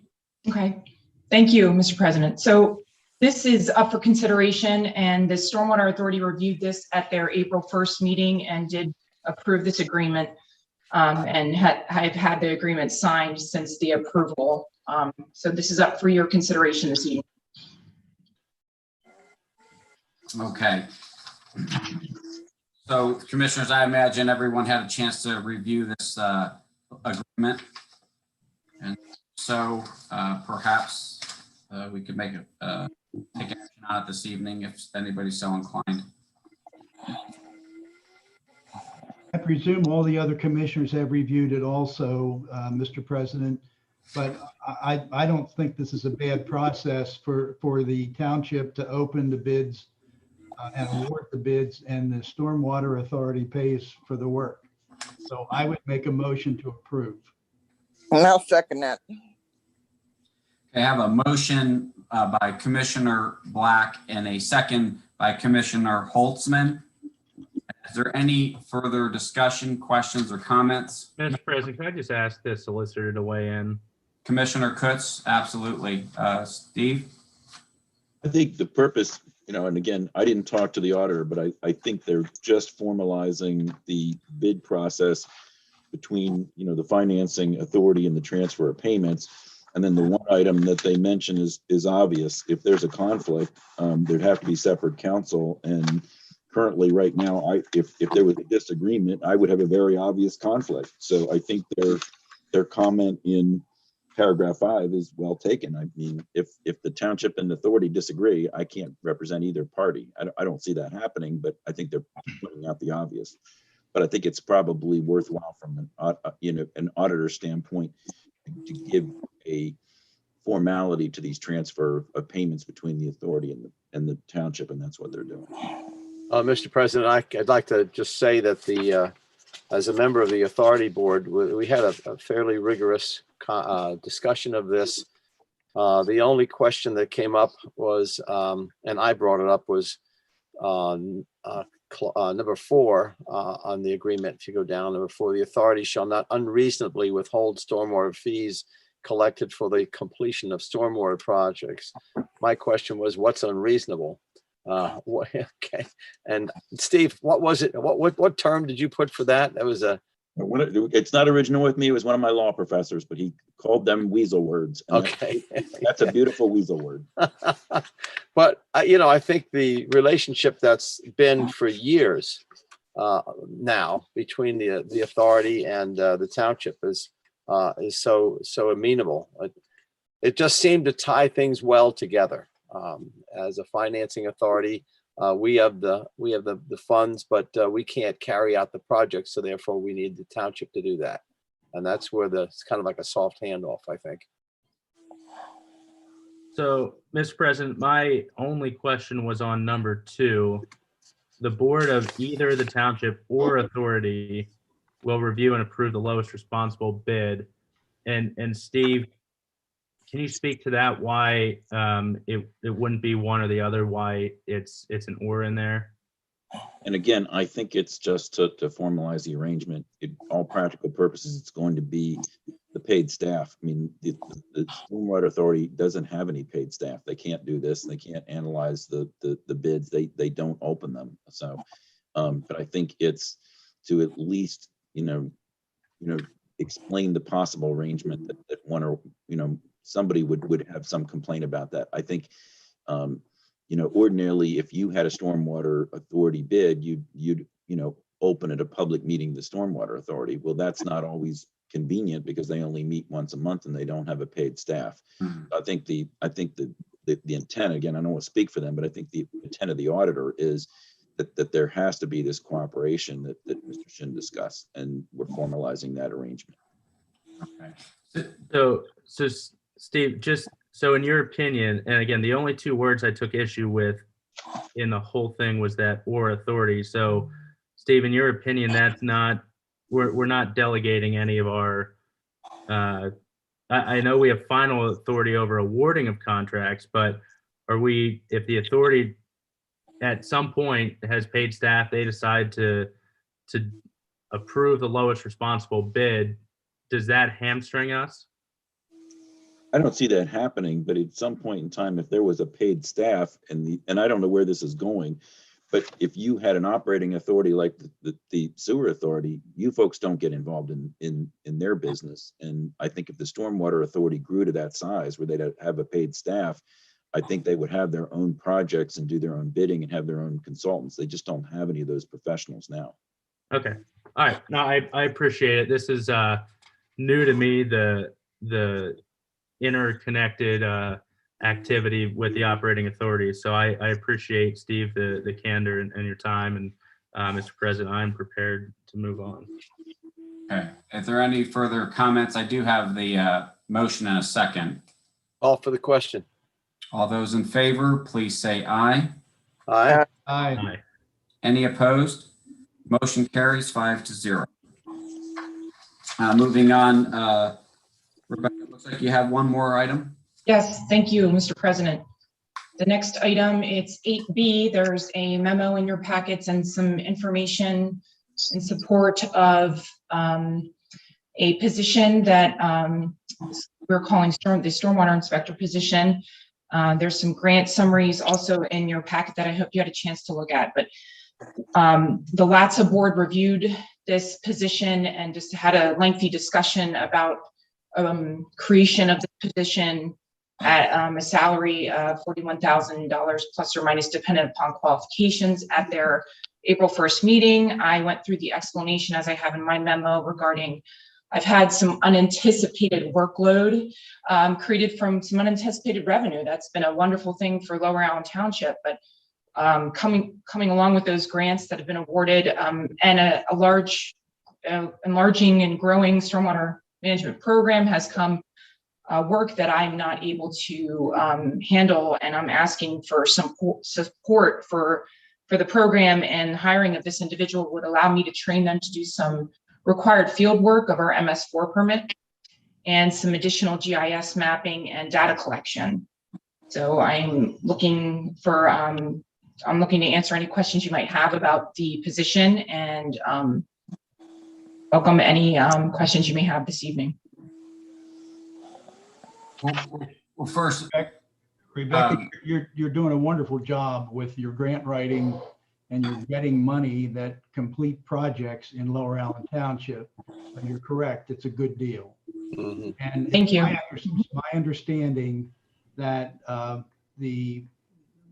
Okay, thank you, Mr. President. So this is up for consideration, and the Stormwater Authority reviewed this at their April 1st meeting and did approve this agreement, and I've had the agreement signed since the approval. So this is up for your consideration this evening. Okay. So commissioners, I imagine everyone had a chance to review this agreement. And so perhaps we could make take action on it this evening if anybody's so inclined. I presume all the other commissioners have reviewed it also, Mr. President, but I don't think this is a bad process for the township to open the bids and award the bids, and the Stormwater Authority pays for the work. So I would make a motion to approve. And I'll second that. I have a motion by Commissioner Black and a second by Commissioner Holtzman. Is there any further discussion, questions, or comments? Mr. President, can I just ask the solicitor to weigh in? Commissioner Kutz, absolutely. Steve? I think the purpose You know, and again, I didn't talk to the auditor, but I think they're just formalizing the bid process between, you know, the financing authority and the transfer of payments. And then the one item that they mention is obvious. If there's a conflict, there'd have to be separate counsel. And currently, right now, if there was a disagreement, I would have a very obvious conflict. So I think their comment in paragraph 5 is well taken. I mean, if the township and authority disagree, I can't represent either party. I don't see that happening, but I think they're pointing out the obvious. But I think it's probably worthwhile from an auditor standpoint to give a formality to these transfer of payments between the authority and the township, and that's what they're doing. Mr. President, I'd like to just say that as a member of the authority board, we had a fairly rigorous discussion of this. The only question that came up was, and I brought it up, was number 4 on the agreement. If you go down, number 4, the authority shall not unreasonably withhold stormwater fees collected for the completion of stormwater projects. My question was, what's unreasonable? Okay. And Steve, what was it? What term did you put for that? That was it's not original with me. It was one of my law professors, but he called them weasel words. Okay. That's a beautiful weasel word. But I think the relationship that's been for years now between the authority and the township is so amenable. It just seemed to tie things well together. As a financing authority, we have the funds, but we can't carry out the project, so therefore we need the township to do that, and that's where it's kind of like a soft handoff, I think. So, Mr. President, my only question was on number 2. The board of either the township or authority will review and approve the lowest responsible bid. And Steve, can you speak to that? Why it wouldn't be one or the other? Why it's an or in there? And again, I think it's just to formalize the arrangement. All practical purposes, it's going to be the paid staff. I mean, the Stormwater Authority doesn't have any paid staff. They can't do this. They can't analyze the bids. They don't open them. So, but I think it's to at least explain the possible arrangement that one or somebody would have some complaint about that. I think ordinarily, if you had a Stormwater Authority bid, you'd open at a public meeting the Stormwater Authority. Well, that's not always convenient because they only meet once a month and they don't have a paid staff. I think the intent, again, I don't want to speak for them, but I think the intent of the auditor is that there has to be this cooperation that Mr. Shin discussed, and we're formalizing that arrangement. Okay. So Steve, just so in your opinion, and again, the only 2 words I took issue with in the whole thing was that or authority. So Steve, in your opinion, that's not, we're not delegating any of our, I know we have final authority over awarding of contracts, but are we, if the authority at some point has paid staff, they decide to approve the lowest responsible bid, does that hamstring us? I don't see that happening, but at some point in time, if there was a paid staff and I don't know where this is going, but if you had an operating authority like the sewer authority, you folks don't get involved in their business. And I think if the Stormwater Authority grew to that size where they'd have a paid staff, I think they would have their own projects and do their own bidding and have their own consultants. They just don't have any of those professionals now. Okay. All right. No, I appreciate it. This is new to me, the interconnected activity with the operating authority. So I appreciate, Steve, the candor and your time. And Mr. President, I'm prepared to move on. Okay. If there are any further comments, I do have the motion and a second. Call for the question. All those in favor, please say aye. Aye. Aye. Any opposed? Motion carries 5-0. Moving on, Rebecca, it looks like you have one more item. Yes, thank you, Mr. President. The next item, it's 8B. There's a memo in your packets and some information in support of a position that we're calling the stormwater inspector position. There's some grant summaries also in your packet that I hope you had a chance to look at, but the LATSA board reviewed this position and just had a lengthy discussion about creation of the position at a salary of $41,000 plus or minus dependent upon qualifications. At their April 1st meeting, I went through the explanation as I have in my memo regarding I've had some unanticipated workload created from some unanticipated revenue. That's been a wonderful thing for Lower Allen Township, but coming along with those grants that have been awarded and a large enlarging and growing stormwater management program has come work that I'm not able to handle, and I'm asking for some support for the program, and hiring of this individual would allow me to train them to do some required field work of our MS4 permit and some additional GIS mapping and data collection. So I'm looking to answer any questions you might have about the position, and welcome any questions you may have this evening. Well, first, Rebecca, you're doing a wonderful job with your grant writing, and you're getting money that complete projects in Lower Allen Township. And you're correct, it's a good deal. Mhm. And Thank you. My understanding that the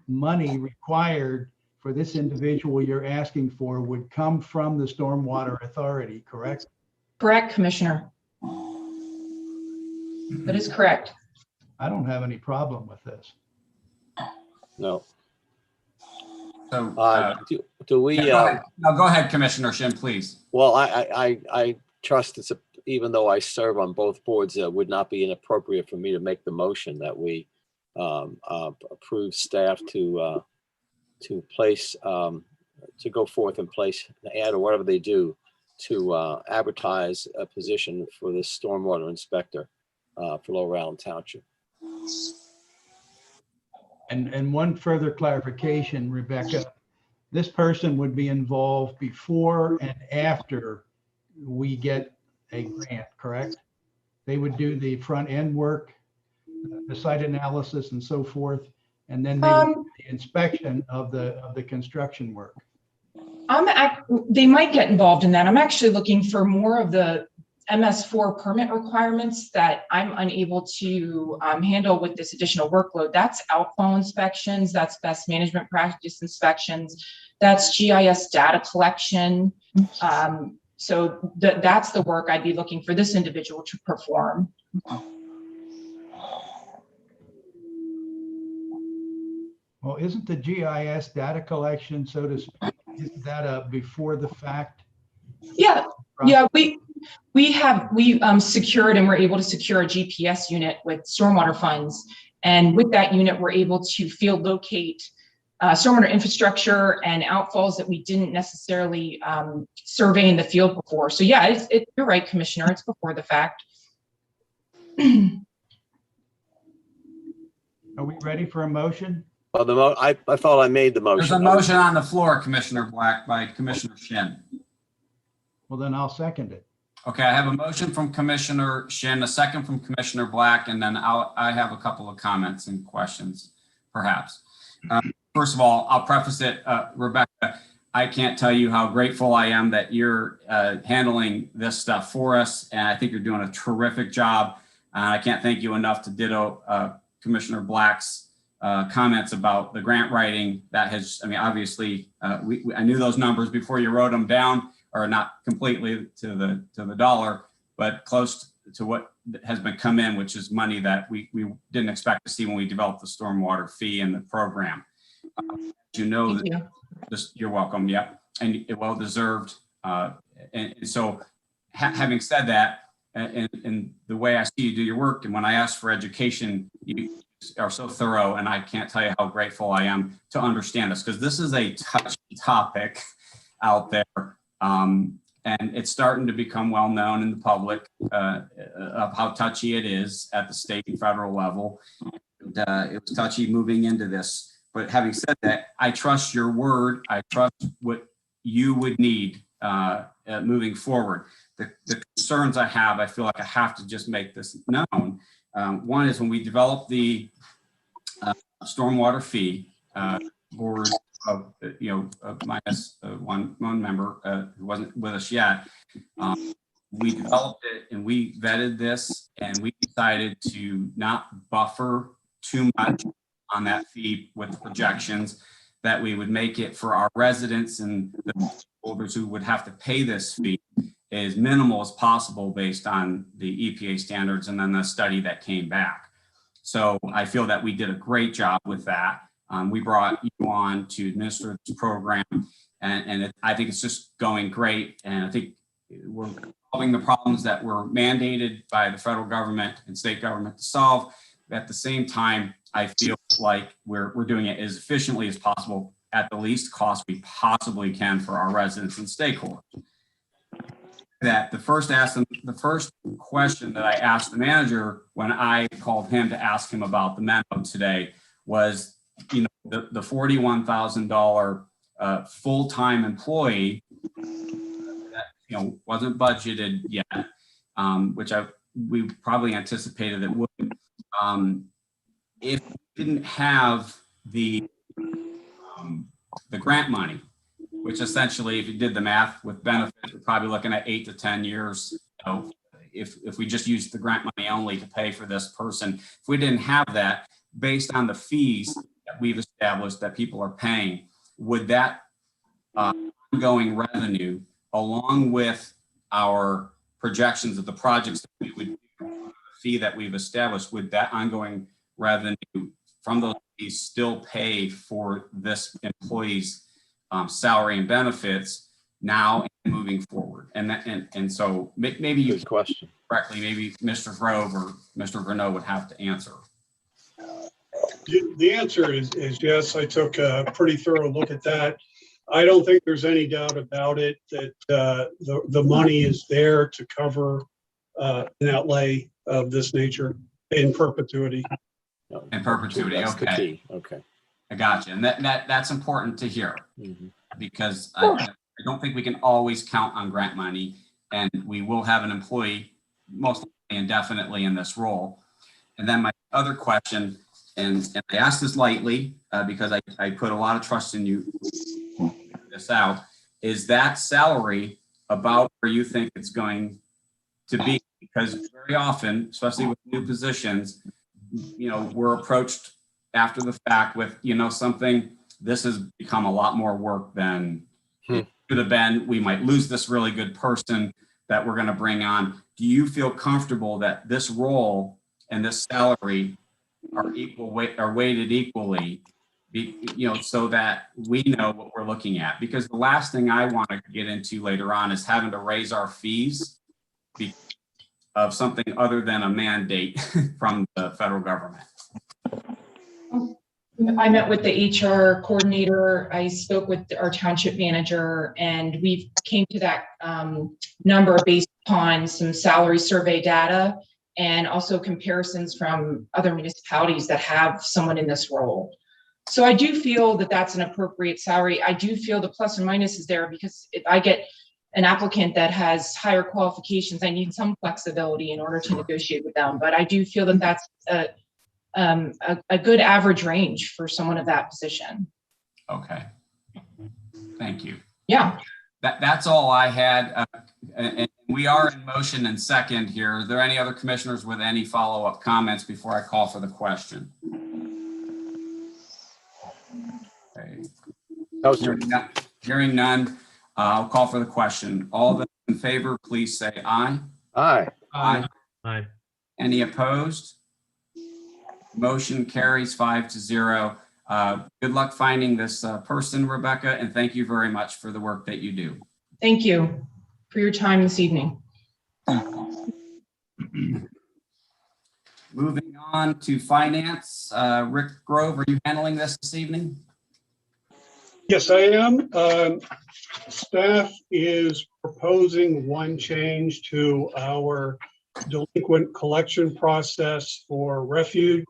money required for this individual you're asking for would come from the Stormwater Authority, correct? Correct, Commissioner. That is correct. I don't have any problem with this. No. so Do we, go ahead. No, go ahead, Commissioner Shin, please. well, I trust it's, even though I serve on both boards, it would not be inappropriate for me to make the motion that we approve staff to place, to go forth and place an ad or whatever they do to advertise a position for the stormwater inspector for Lower Allen Township. And one further clarification, Rebecca, this person would be involved before and after we get a grant, correct? They would do the front end work, the site analysis and so forth, and then they would do the inspection of the construction work. They might get involved in that. I'm actually looking for more of the MS4 permit requirements that I'm unable to handle with this additional workload. That's outfall inspections, that's best management practice inspections, that's GIS data collection. So that's the work I'd be looking for this individual to perform. Well, isn't the GIS data collection, so to speak, isn't that a before the fact? Yeah, we secured and we're able to secure a GPS unit with stormwater funds. And with that unit, we're able to field locate stormwater infrastructure and outfalls that we didn't necessarily survey in the field before. So yeah, you're right, Commissioner, it's before the fact. Are we ready for a motion? Well, I thought I made the motion. There's a motion on the floor, Commissioner Black, by Commissioner Shin. Well, then I'll second it. Okay, I have a motion from Commissioner Shin, a second from Commissioner Black, and then I have a couple of comments and questions, perhaps. First of all, I'll preface it, Rebecca, I can't tell you how grateful I am that you're handling this stuff for us, and I think you're doing a terrific job. I can't thank you enough to ditto Commissioner Black's comments about the grant writing. That has, I mean, obviously, I knew those numbers before you wrote them down, or not completely to the dollar, but close to what has been come in, which is money that we didn't expect to see when we developed the stormwater fee and the program. You know, you're welcome. Yep, and well deserved. And so, having said that, and the way I see you do your work, and when I ask for education, you are so thorough, and I can't tell you how grateful I am to understand this, because this is a touchy topic out there. And it's starting to become well known in the public of how touchy it is at the state and federal level. And, it was touchy moving into this. But having said that, I trust your word. I trust what you would need moving forward. The concerns I have, I feel like I have to just make this known. One is when we developed the stormwater fee, board of, minus one member who wasn't with us yet. We developed it and we vetted this, and we decided to not buffer too much on that fee with projections, that we would make it for our residents and the holders who would have to pay this fee as minimal as possible based on the EPA standards and then the study that came back. So I feel that we did a great job with that. We brought you on to administer this program, and I think it's just going great. And I think we're solving the problems that were mandated by the federal government and state government to solve. At the same time, I feel like we're doing it as efficiently as possible at the least cost we possibly can for our residents and stakeholders. That the first question that I asked the manager when I called him to ask him about the memo today was, the $41,000 full-time employee that wasn't budgeted yet, which we probably anticipated it would. If we didn't have the grant money, which essentially, if you did the math with benefits, we're probably looking at 8 to 10 years. If we just used the grant money only to pay for this person, if we didn't have that, based on the fees that we've established that people are paying, would that ongoing revenue, along with our projections of the projects that we would do, the fee that we've established, would that ongoing revenue from those fees still pay for this employee's salary and benefits now and moving forward? And so maybe you Good question. correctly, maybe Mr. Grove or Mr. Renaud would have to answer. The answer is yes. I took a pretty thorough look at that. I don't think there's any doubt about it that the money is there to cover an outlay of this nature in perpetuity. In perpetuity, That's the okay. key. Okay. I got you. And that's important to hear, because I don't think we can always count on grant money, and we will have an employee most likely indefinitely in this role. And then my other question, and I asked this lightly because I put a lot of trust in you to figure this out, is that salary about where you think it's going to be? Because very often, especially with new positions, we're approached after the fact with, something, this has become a lot more work than it could have been. We might lose this really good person that we're going to bring on. Do you feel comfortable that this role and this salary are weighted equally, so that we know what we're looking at? Because the last thing I want to get into later on is having to raise our fees because of something other than a mandate from the federal government. I met with the HR coordinator. I spoke with our township manager, and we came to that number based upon some salary survey data and also comparisons from other municipalities that have someone in this role. So I do feel that that's an appropriate salary. I do feel the plus and minus is there, because if I get an applicant that has higher qualifications, I need some flexibility in order to negotiate with them. But I do feel that that's a good average range for someone of that position. Okay. Thank you. Yeah. That's all I had. And we are in motion and second here. Are there any other commissioners with any follow-up comments before I call for the question? Okay. No, sir. Hearing none, I'll call for the question. All those in favor, please say aye. Aye. Aye. Aye. Any opposed? Motion carries 5-0. Good luck finding this person, Rebecca, and thank you very much for the work that you do. Thank you for your time this evening. Moving on to finance, Rick Grove, are you handling this evening? Yes, I am. Staff is proposing one change to our delinquent collection process for refuge.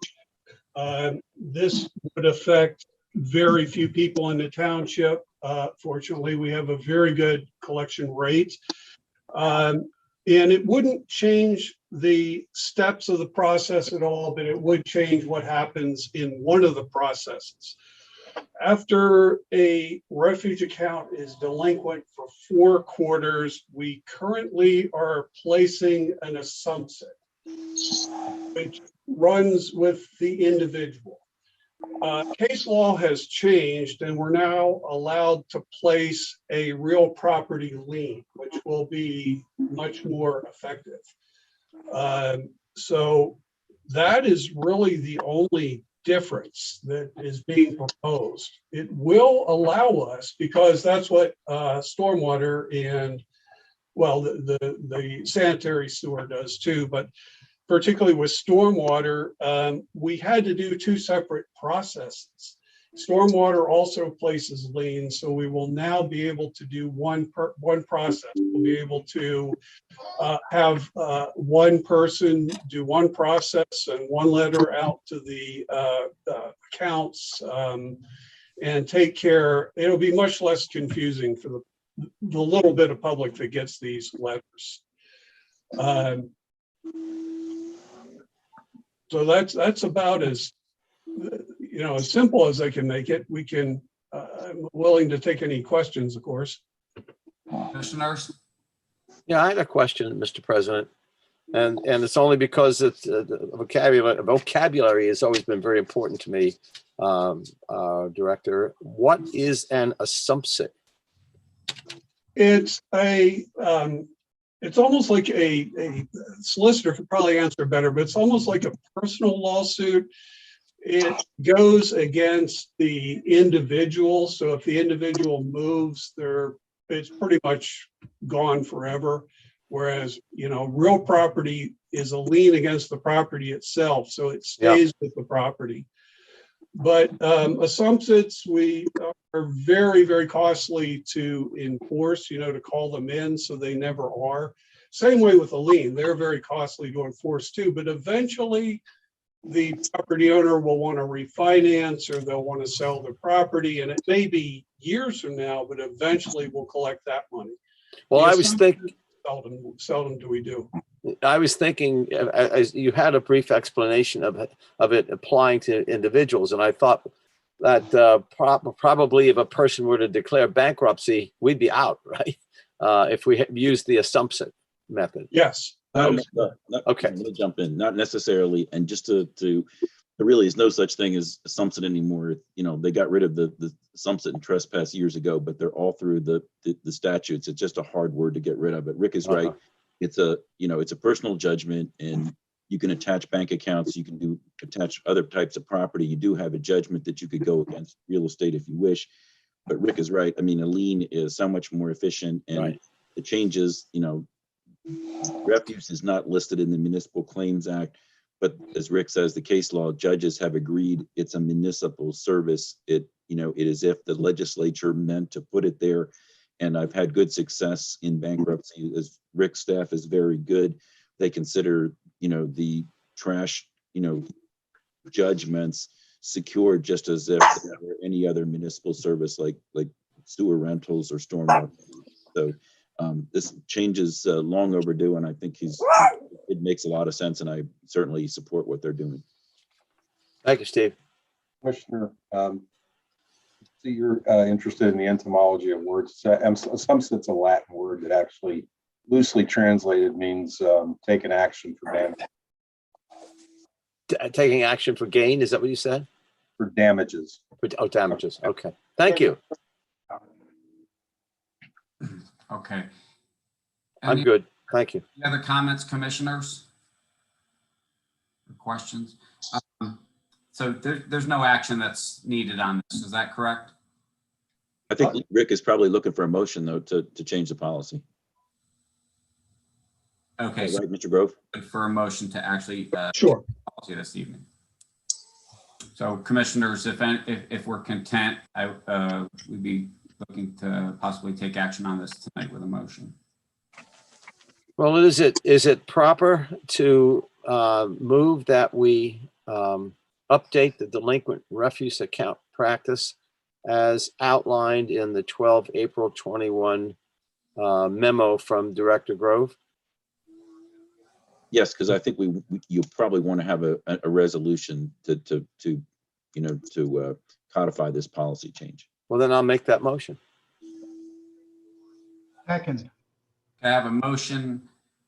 This would affect very few people in the township. Fortunately, we have a very good collection rate. And it wouldn't change the steps of the process at all, but it would change what happens in one of the processes. After a refuge account is delinquent for 4 quarters, we currently are placing an assumption, which runs with the individual. Case law has changed and we're now allowed to place a real property lien, which will be much more effective. So that is really the only difference that is being proposed. It will allow us, because that's what stormwater and, well, the sanitary sewer does too, but particularly with stormwater, we had to do 2 separate processes. Stormwater also places liens, so we will now be able to do one process. We'll be able to have one person do one process and one letter out to the accounts and take care. It'll be much less confusing for the little bit of public that gets these letters. So that's about as, as simple as I can make it. We can, I'm willing to take any questions, of course. Commissioners? Yeah, I had a question, Mr. President. And it's only because it's the vocabulary has always been very important to me, Director. What is an assumption? It's it's almost like a solicitor could probably answer better, but it's almost like a personal lawsuit. It goes against the individual. So if the individual moves, it's pretty much gone forever. Whereas, real property is a lien against the property itself. So it stays with the property. But assumptions, we are very, very costly to enforce, to call them in, so they never are. Same way with a lien, they're very costly to enforce too, but eventually the property owner will want to refinance or they'll want to sell their property, and it may be years from now, but eventually we'll collect that money. Well, I was thinking, seldom do we do. I was thinking, as you had a brief explanation of it applying to individuals, and I thought that probably if a person were to declare bankruptcy, we'd be out, right? If we used the assumption method. Yes. Okay. Let me jump in. Not necessarily, and just to there really is no such thing as assumption anymore. They got rid of the assumption and trespass years ago, but they're all through the statutes. It's just a hard word to get rid of. But Rick is right. It's a personal judgment, and you can attach bank accounts. You can attach other types of property. You do have a judgment that you could go against real estate if you wish. But Rick is right. I mean, a lien is so much more efficient, and the changes, refuse is not listed in the Municipal Claims Act, but as Rick says, the case law judges have agreed it's a municipal service. It is if the legislature meant to put it there. And I've had good success in bankruptcy. As Rick's staff is very good. They consider, the trash, judgments secure just as if there were any other municipal service like sewer rentals or stormwater. So this change is long overdue, and I think it makes a lot of sense, and I certainly support what they're doing. Thank you, Steve. Commissioner, so you're interested in the etymology of words. Assumption's a Latin word that actually loosely translated means taking action for damage. Taking action for gain, is that what you said? For damages. Damages. Okay. Thank you. Okay. I'm good. Thank you. Any other comments, commissioners? Or questions? So there's no action that's needed on this. Is that correct? I think Rick is probably looking for a motion, though, to change the policy. Okay. Right, Mr. Grove? For a motion to actually sure policy this evening. So commissioners, if we're content, we'd be looking to possibly take action on this tonight with a motion. Well, is it proper to move that we update the delinquent refuse account practice as outlined in the 12 April 21 memo from Director Grove? Yes, because I think you probably want to have a resolution to codify this policy change. Well, then I'll make that motion. Second. I have a motion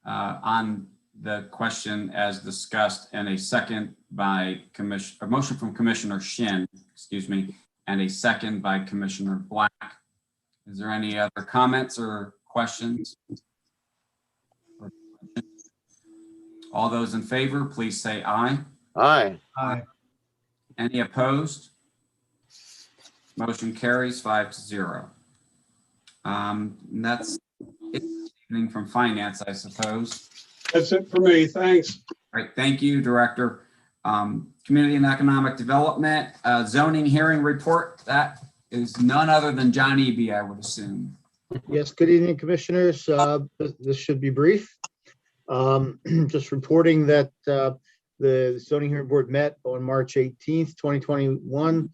on the question as discussed and a second by a motion from Commissioner Shin, excuse me, and a second by Commissioner Black. Is there any other comments or questions? All those in favor, please say aye. Aye. Aye. Any opposed? Motion carries 5-0. And that's it evening from finance, I suppose. That's it for me. Thanks. All right, thank you, Director. Community and Economic Development, zoning hearing report. That is none other than John Eby, I would assume. Yes, good evening, Commissioners. This should be brief. Just reporting that the Zoning Hearing Board met on March 18th, 2021.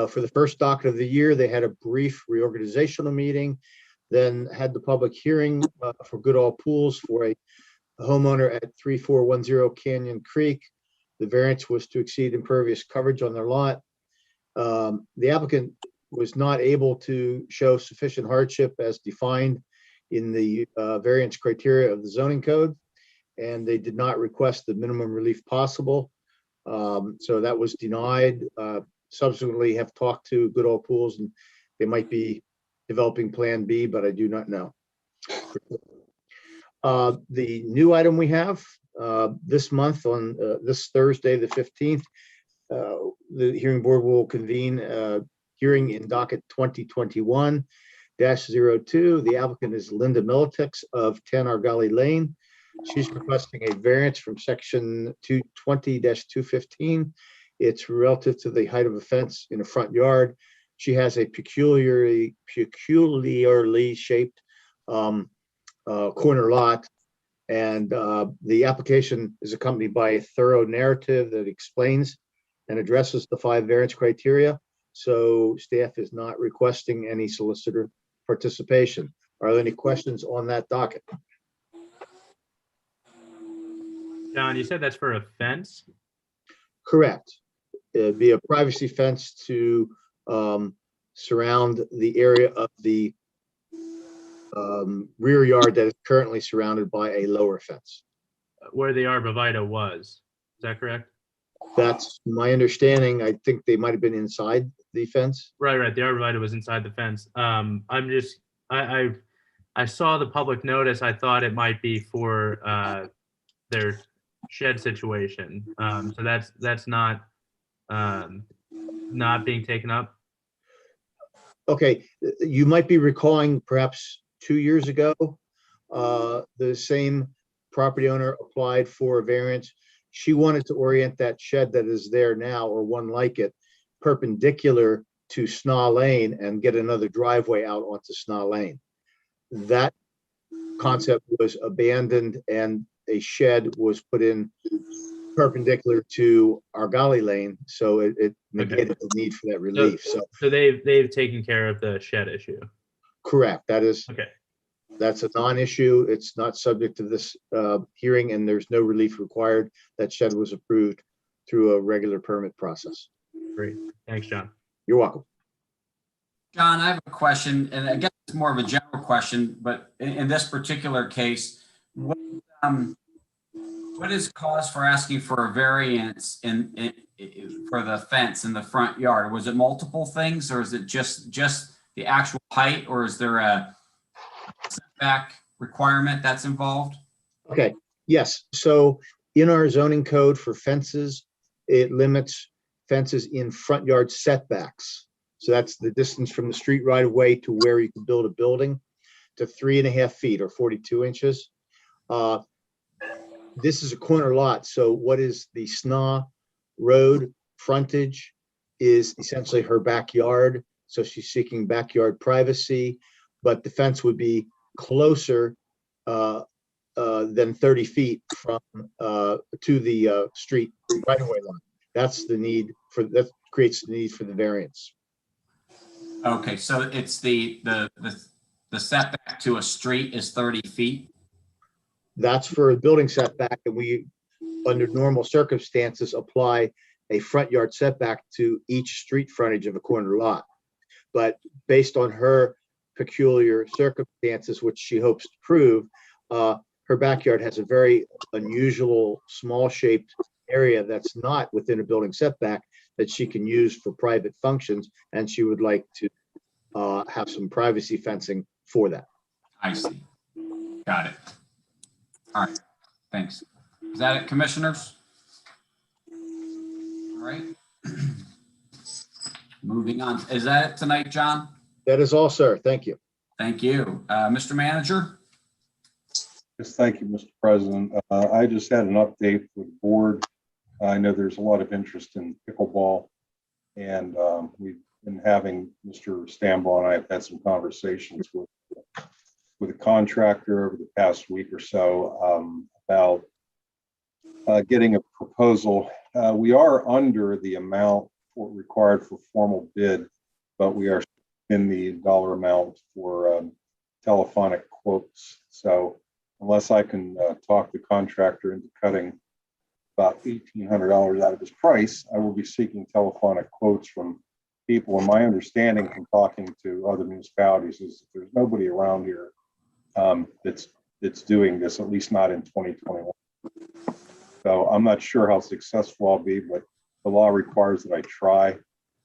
For the first docket of the year, they had a brief reorganizational meeting, then had the public hearing for Goodall Pools for a homeowner at 3410 Canyon Creek. The variance was to exceed impervious coverage on their lot. The applicant was not able to show sufficient hardship as defined in the variance criteria of the zoning code, and they did not request the minimum relief possible. So that was denied. Subsequently have talked to Goodall Pools, and they might be developing Plan B, but I do not know. The new item we have this month on this Thursday, the 15th, the hearing board will convene hearing in docket 2021-02. The applicant is Linda Militex of 10 Argali Lane. She's requesting a variance from section 220-215. It's relative to the height of a fence in a front yard. She has a peculiarly shaped corner lot, and the application is accompanied by a thorough narrative that explains and addresses the 5 variance criteria. So staff is not requesting any solicitor participation. Are there any questions on that docket? John, you said that's for a fence? Correct. It'd be a privacy fence to surround the area of the rear yard that is currently surrounded by a lower fence. Where the arborvitae was, is that correct? That's my understanding. I think they might have been inside the fence. Right. The arborvitae was inside the fence. I saw the public notice. I thought it might be for their shed situation. So that's not being taken up. Okay, you might be recalling perhaps 2 years ago, the same property owner applied for a variance. She wanted to orient that shed that is there now, or one like it, perpendicular to Snaw Lane and get another driveway out onto Snaw Lane. That concept was abandoned and a shed was put in perpendicular to Argali Lane, so it negated the need for that relief. So they've taken care of the shed issue. correct. That is Okay. That's a non-issue. It's not subject to this hearing, and there's no relief required. That shed was approved through a regular permit process. Great. Thanks, John. You're welcome. John, I have a question, and I guess it's more of a general question, but in this particular case, what is cause for asking for a variance for the fence in the front yard? Was it multiple things, or is it just the actual height, or is there a setback requirement that's involved? Okay, yes. So in our zoning code for fences, it limits fences in front yard setbacks. So that's the distance from the street right of way to where you can build a building to 3.5 feet or 42 inches. This is a corner lot. So what is the Snaw Road frontage is essentially her backyard. So she's seeking backyard privacy, but the fence would be closer than 30 feet from to the street right away line. That's the need for, that creates the need for the variance. Okay, so it's the setback to a street is 30 feet? That's for a building setback, and we, under normal circumstances, apply a front yard setback to each street frontage of a corner lot. But based on her peculiar circumstances, which she hopes to prove, her backyard has a very unusual, small-shaped area that's not within a building setback that she can use for private functions, and she would like to have some privacy fencing for that. I see. Got it. All right, thanks. Is that it, commissioners? All right. Moving on. Is that it tonight, John? That is all, sir. Thank you. Thank you. Mr. Manager? Yes, thank you, Mr. President. I just had an update for the board. I know there's a lot of interest in pickleball, and we've been having, Mr. Stambaugh and I have had some conversations with a contractor over the past week or so about getting a proposal. We are under the amount required for formal bid, but we are in the dollar amount for telephonic quotes. So unless I can talk the contractor into cutting about $1,800 out of his price, I will be seeking telephonic quotes from people. And my understanding from talking to other municipalities is that there's nobody around here that's doing this, at least not in 2021. So I'm not sure how successful I'll be, but the law requires that I try,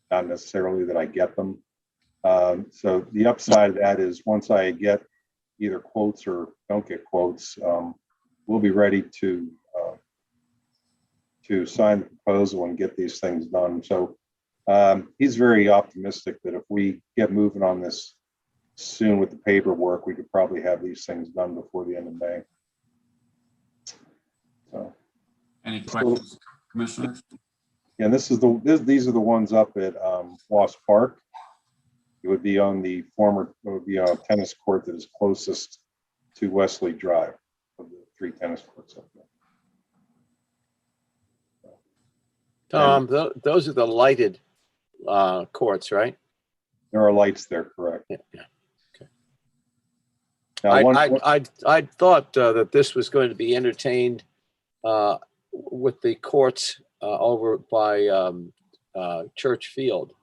not necessarily that I get them. So the upside of that is once I get either quotes or don't get quotes, we'll be ready to sign the proposal and get these things done. So he's very optimistic that if we get moving on this soon with the paperwork, we could probably have these things done before the end of May. So, any questions, commissioners? Yeah, these are the ones up at Wasp Park. It would be on the former, it would be a tennis court that is closest to Wesley Drive of the 3 tennis courts up there. Tom, those are the lighted courts, right? There are lights there, correct? Yeah. Okay. Now, I thought that this was going to be entertained with the courts over by Church Field,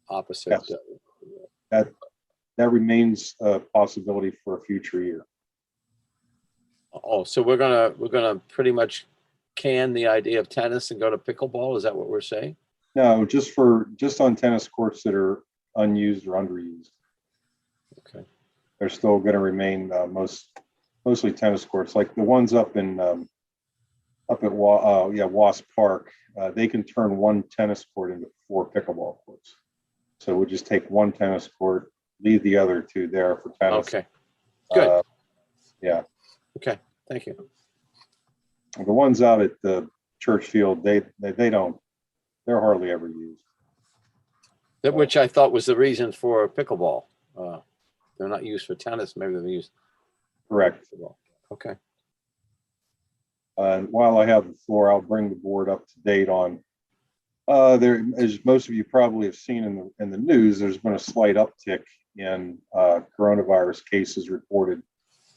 opposite. Yes. That remains a possibility for a future year. Oh, so we're gonna pretty much can the idea of tennis and go to pickleball? Is that what we're saying? No, just on tennis courts that are unused or underused. Okay. They're still going to remain mostly tennis courts, like the ones up at Wasp Park. They can turn 1 tennis court into 4 pickleball courts. So we'll just take 1 tennis court, leave the other 2 there for tennis. Okay. Good. Yeah. Okay. Thank you. The ones out at the Church Field, they're hardly ever used. That which I thought was the reason for pickleball. They're not used for tennis. Maybe they're used. Correct. Okay. And while I have the floor, I'll bring the board up to date on. There, as most of you probably have seen in the news, there's been a slight uptick in coronavirus cases reported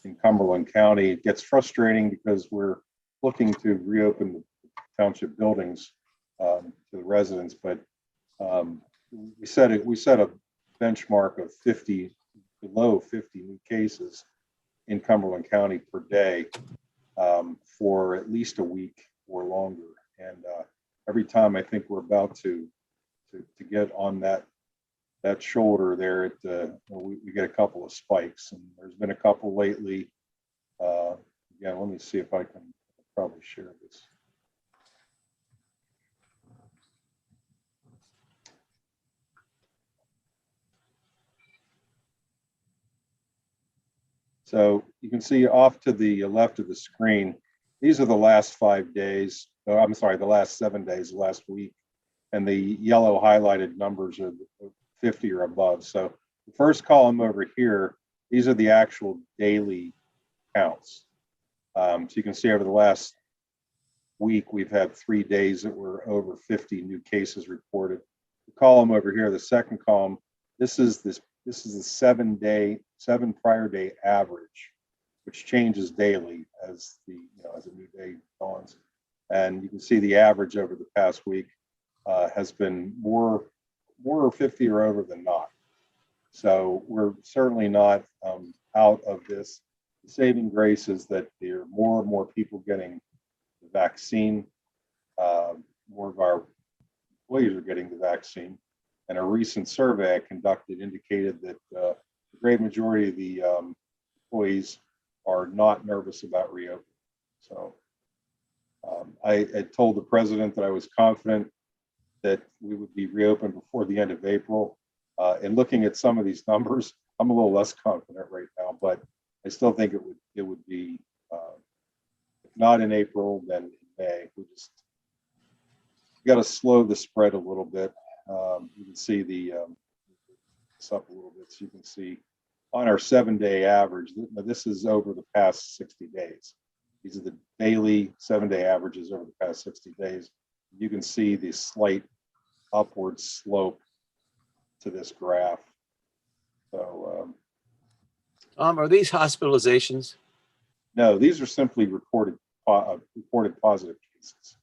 in Cumberland County. It gets frustrating because we're looking to reopen the township buildings to the residents, but we set a benchmark of below 50 new cases in Cumberland County per day for at least a week or longer. And every time I think we're about to get on that shoulder there, we get a couple of spikes, and there's been a couple lately. Again, let me see if I can probably share this. So you can see off to the left of the screen, these are the last 5 days. I'm sorry, the last 7 days, last week. And the yellow highlighted numbers are 50 or above. So the first column over here, these are the actual daily counts. So you can see over the last week, we've had 3 days that were over 50 new cases reported. The column over here, the second column, this is the 7 prior day average which changes daily as as a new day dawns. And you can see the average over the past week has been more 50 or over than not. So we're certainly not out of this. The saving grace is that there are more and more people getting the vaccine. More of our employees are getting the vaccine. And a recent survey I conducted indicated that the great majority of the employees are not nervous about reopening. So I had told the president that I was confident that we would be reopened before the end of April. And looking at some of these numbers, I'm a little less confident right now, but I still think it would be, if not in April, then in May. We got to slow the spread a little bit. You can see it's up a little bit, so you can see on our 7-day average. This is over the past 60 days. These are the daily 7-day averages over the past 60 days. You can see the slight upward slope to this graph. So, are these hospitalizations? No, these are simply reported positive cases.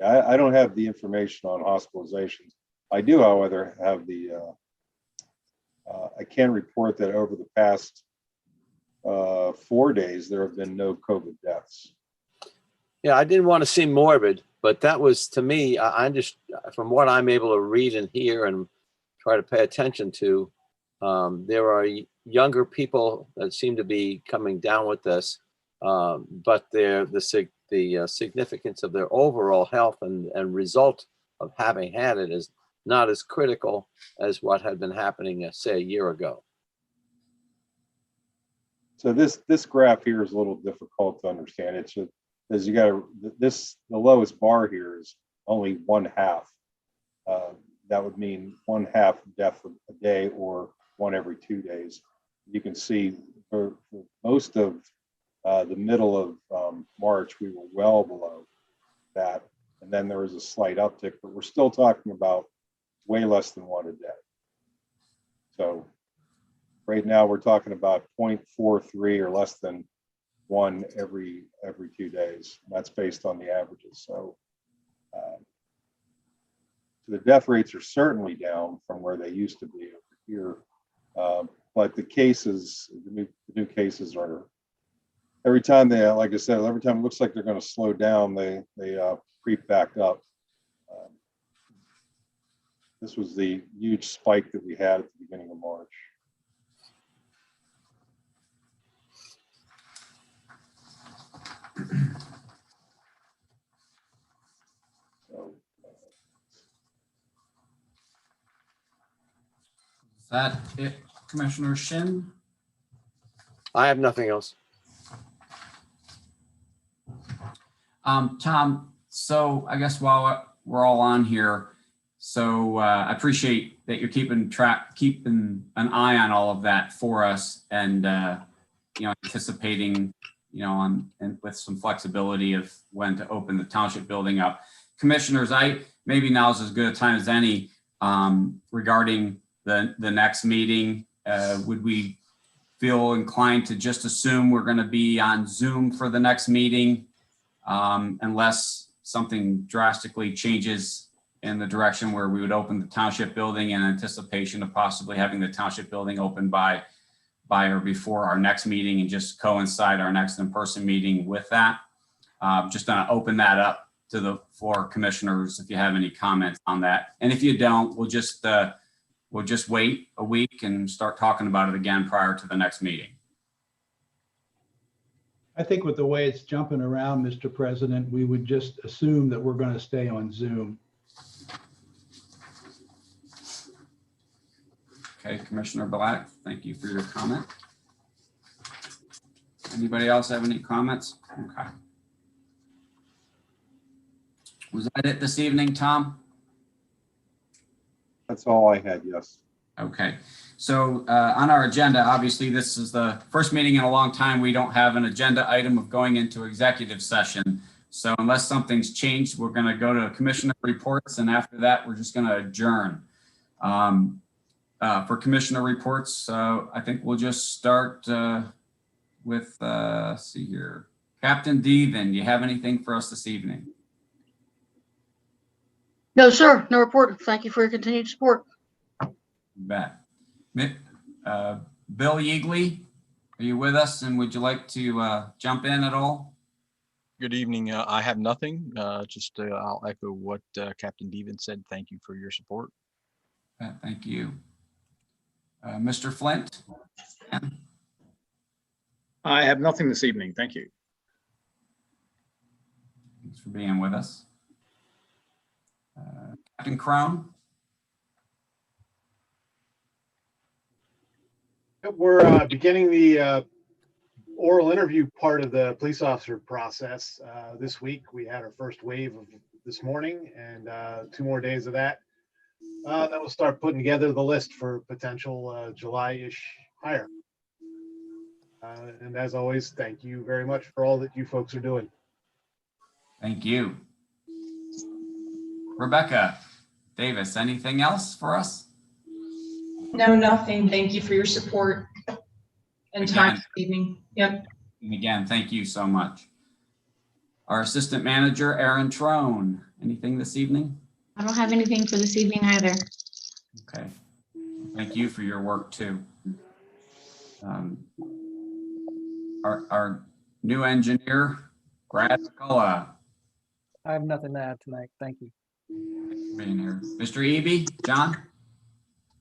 I don't have the information on hospitalizations. I do, however, have I can report that over the past 4 days, there have been no COVID deaths. Yeah, I didn't want to seem morbid, but that was, to me, I just, from what I'm able to read and hear and try to pay attention to, there are younger people that seem to be coming down with this, but the significance of their overall health and result of having had it is not as critical as what had been happening, say, a year ago. So this graph here is a little difficult to understand. It's just, as you got the lowest bar here is only 1/2. That would mean 1/2 death a day or one every 2 days. You can see for most of the middle of March, we were well below that. And then there was a slight uptick, but we're still talking about way less than 1 a day. So right now we're talking about 0.43 or less than 1 every 2 days. That's based on the averages. So the death rates are certainly down from where they used to be over here. But the cases, the new cases are, every time they, like I said, every time it looks like they're going to slow down, they creep back up. This was the huge spike that we had at the beginning of March. So, Is that it, Commissioner Shin? I have nothing else. Tom, so I guess while we're all on here, so I appreciate that you're keeping an eye on all of that for us, and anticipating, and with some flexibility of when to open the township building up. Commissioners, maybe now's as good a time as any regarding the next meeting. Would we feel inclined to just assume we're going to be on Zoom for the next meeting, unless something drastically changes in the direction where we would open the township building in anticipation of possibly having the township building open by or before our next meeting, and just coincide our next in-person meeting with that? Just gonna open that up to the floor, commissioners, if you have any comments on that. And if you don't, we'll just wait a week and start talking about it again prior to the next meeting. I think with the way it's jumping around, Mr. President, we would just assume that we're going to stay on Zoom. Okay, Commissioner Black, thank you for your comment. Anybody else have any comments? Okay. Was that it this evening, Tom? that's all I had, yes. Okay, so on our agenda, obviously this is the first meeting in a long time. We don't have an agenda item of going into executive session. So unless something's changed, we're going to go to commissioner reports, and after that, we're just going to adjourn. For commissioner reports, I think we'll just start with, let's see here. Captain Deven, do you have anything for us this evening? No, sir, no report. Thank you for your continued support. You bet. Bill Yeagley, are you with us and would you like to jump in at all? Good evening. I have nothing. I'll echo what Captain Deven said. Thank you for your support. Thank you. Mr. Flint? I have nothing this evening. Thank you. Thanks for being with us. Captain Crone? We're beginning the oral interview part of the police officer process. This week, we had our first wave of this morning and 2 more days of that. Then we'll start putting together the list for potential July-ish hire. And as always, thank you very much for all that you folks are doing. Thank you. Rebecca Davis, anything else for us? No, nothing. Thank you for your support and time this evening. Yep. And again, thank you so much. Our assistant manager, Aaron Trone, anything this evening? I don't have anything for this evening either. Okay. Thank you for your work too. Our new engineer, Brad McCullough. I have nothing to add tonight. Thank you. Thanks for being here. Mr. Eby, John?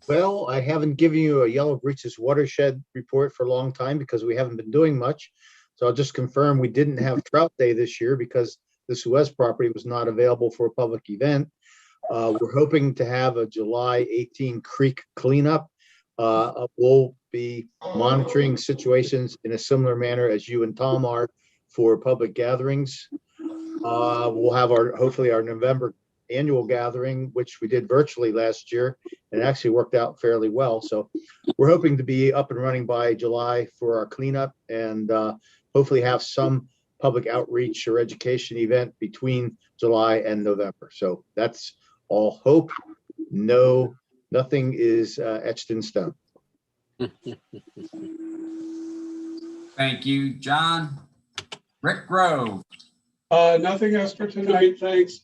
Well, I haven't given you a Yellow Breeches watershed report for a long time because we haven't been doing much. So I'll just confirm we didn't have Trout Day this year because the Suez property was not available for a public event. We're hoping to have a July 18 creek cleanup. We'll be monitoring situations in a similar manner as you and Tom are for public gatherings. We'll have hopefully our November annual gathering, which we did virtually last year, and it actually worked out fairly well. So we're hoping to be up and running by July for our cleanup and hopefully have some public outreach or education event between July and November. So that's all hope. No, nothing is etched in stone. Thank you, John. Rick Grove. Nothing else for tonight, thanks.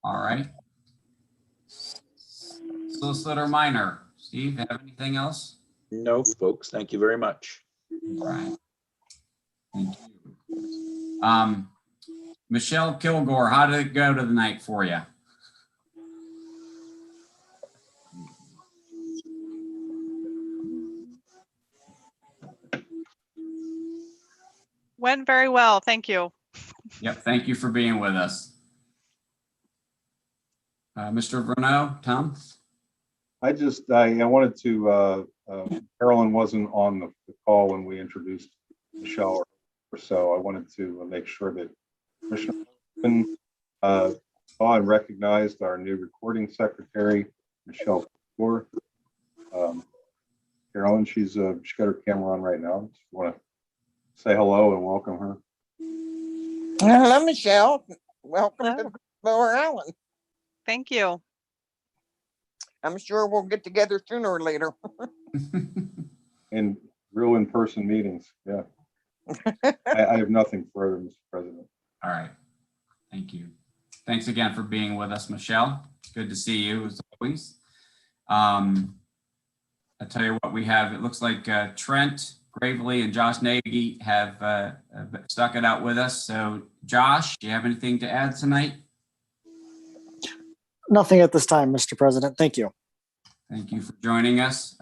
All right. Solicitor Minor. Steve, have anything else? No, folks. Thank you very much. All right. Thank you. Michelle Kilgore, how did it go tonight for you? Went very well, thank you. Yep, thank you for being with us. Mr. Bruno, Tom? I wanted to, Carolyn wasn't on the call when we introduced Michelle or so. I wanted to make sure that Commissioner saw and recognized our new recording secretary, Michelle Kilgore. Carolyn, she's got her camera on right now. Just want to say hello and welcome her. Hello, Michelle. Welcome to Lower Island. Thank you. I'm sure we'll get together sooner or later. In real in-person meetings, yeah. I have nothing further, Mr. President. All right. Thank you. Thanks again for being with us, Michelle. Good to see you as always. I'll tell you what we have. It looks like Trent Gravely and Josh Nagy have stuck it out with us. So Josh, do you have anything to add tonight? Nothing at this time, Mr. President. Thank you. Thank you for joining us.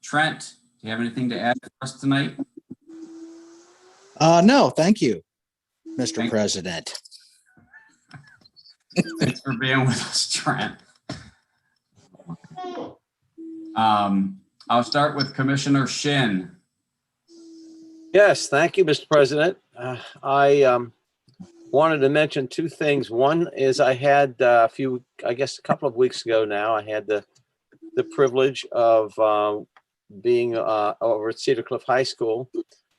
Trent, do you have anything to add for us tonight? No, thank you, Mr. President. Thanks for being with us, Trent. I'll start with Commissioner Shin. Yes, thank you, Mr. President. I wanted to mention 2 things. One is I had a couple of weeks ago now, I had the privilege of being over at Cedar Cliff High School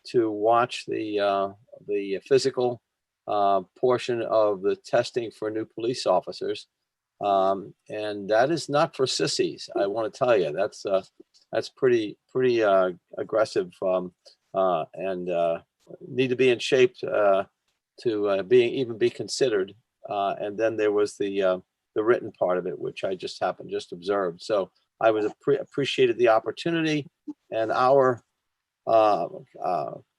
to watch the physical portion of the testing for new police officers. And that is not for sissies. I want to tell you, that's pretty aggressive and need to be in shape to even be considered. And then there was the written part of it, which I just observed. So I was appreciated the opportunity, and our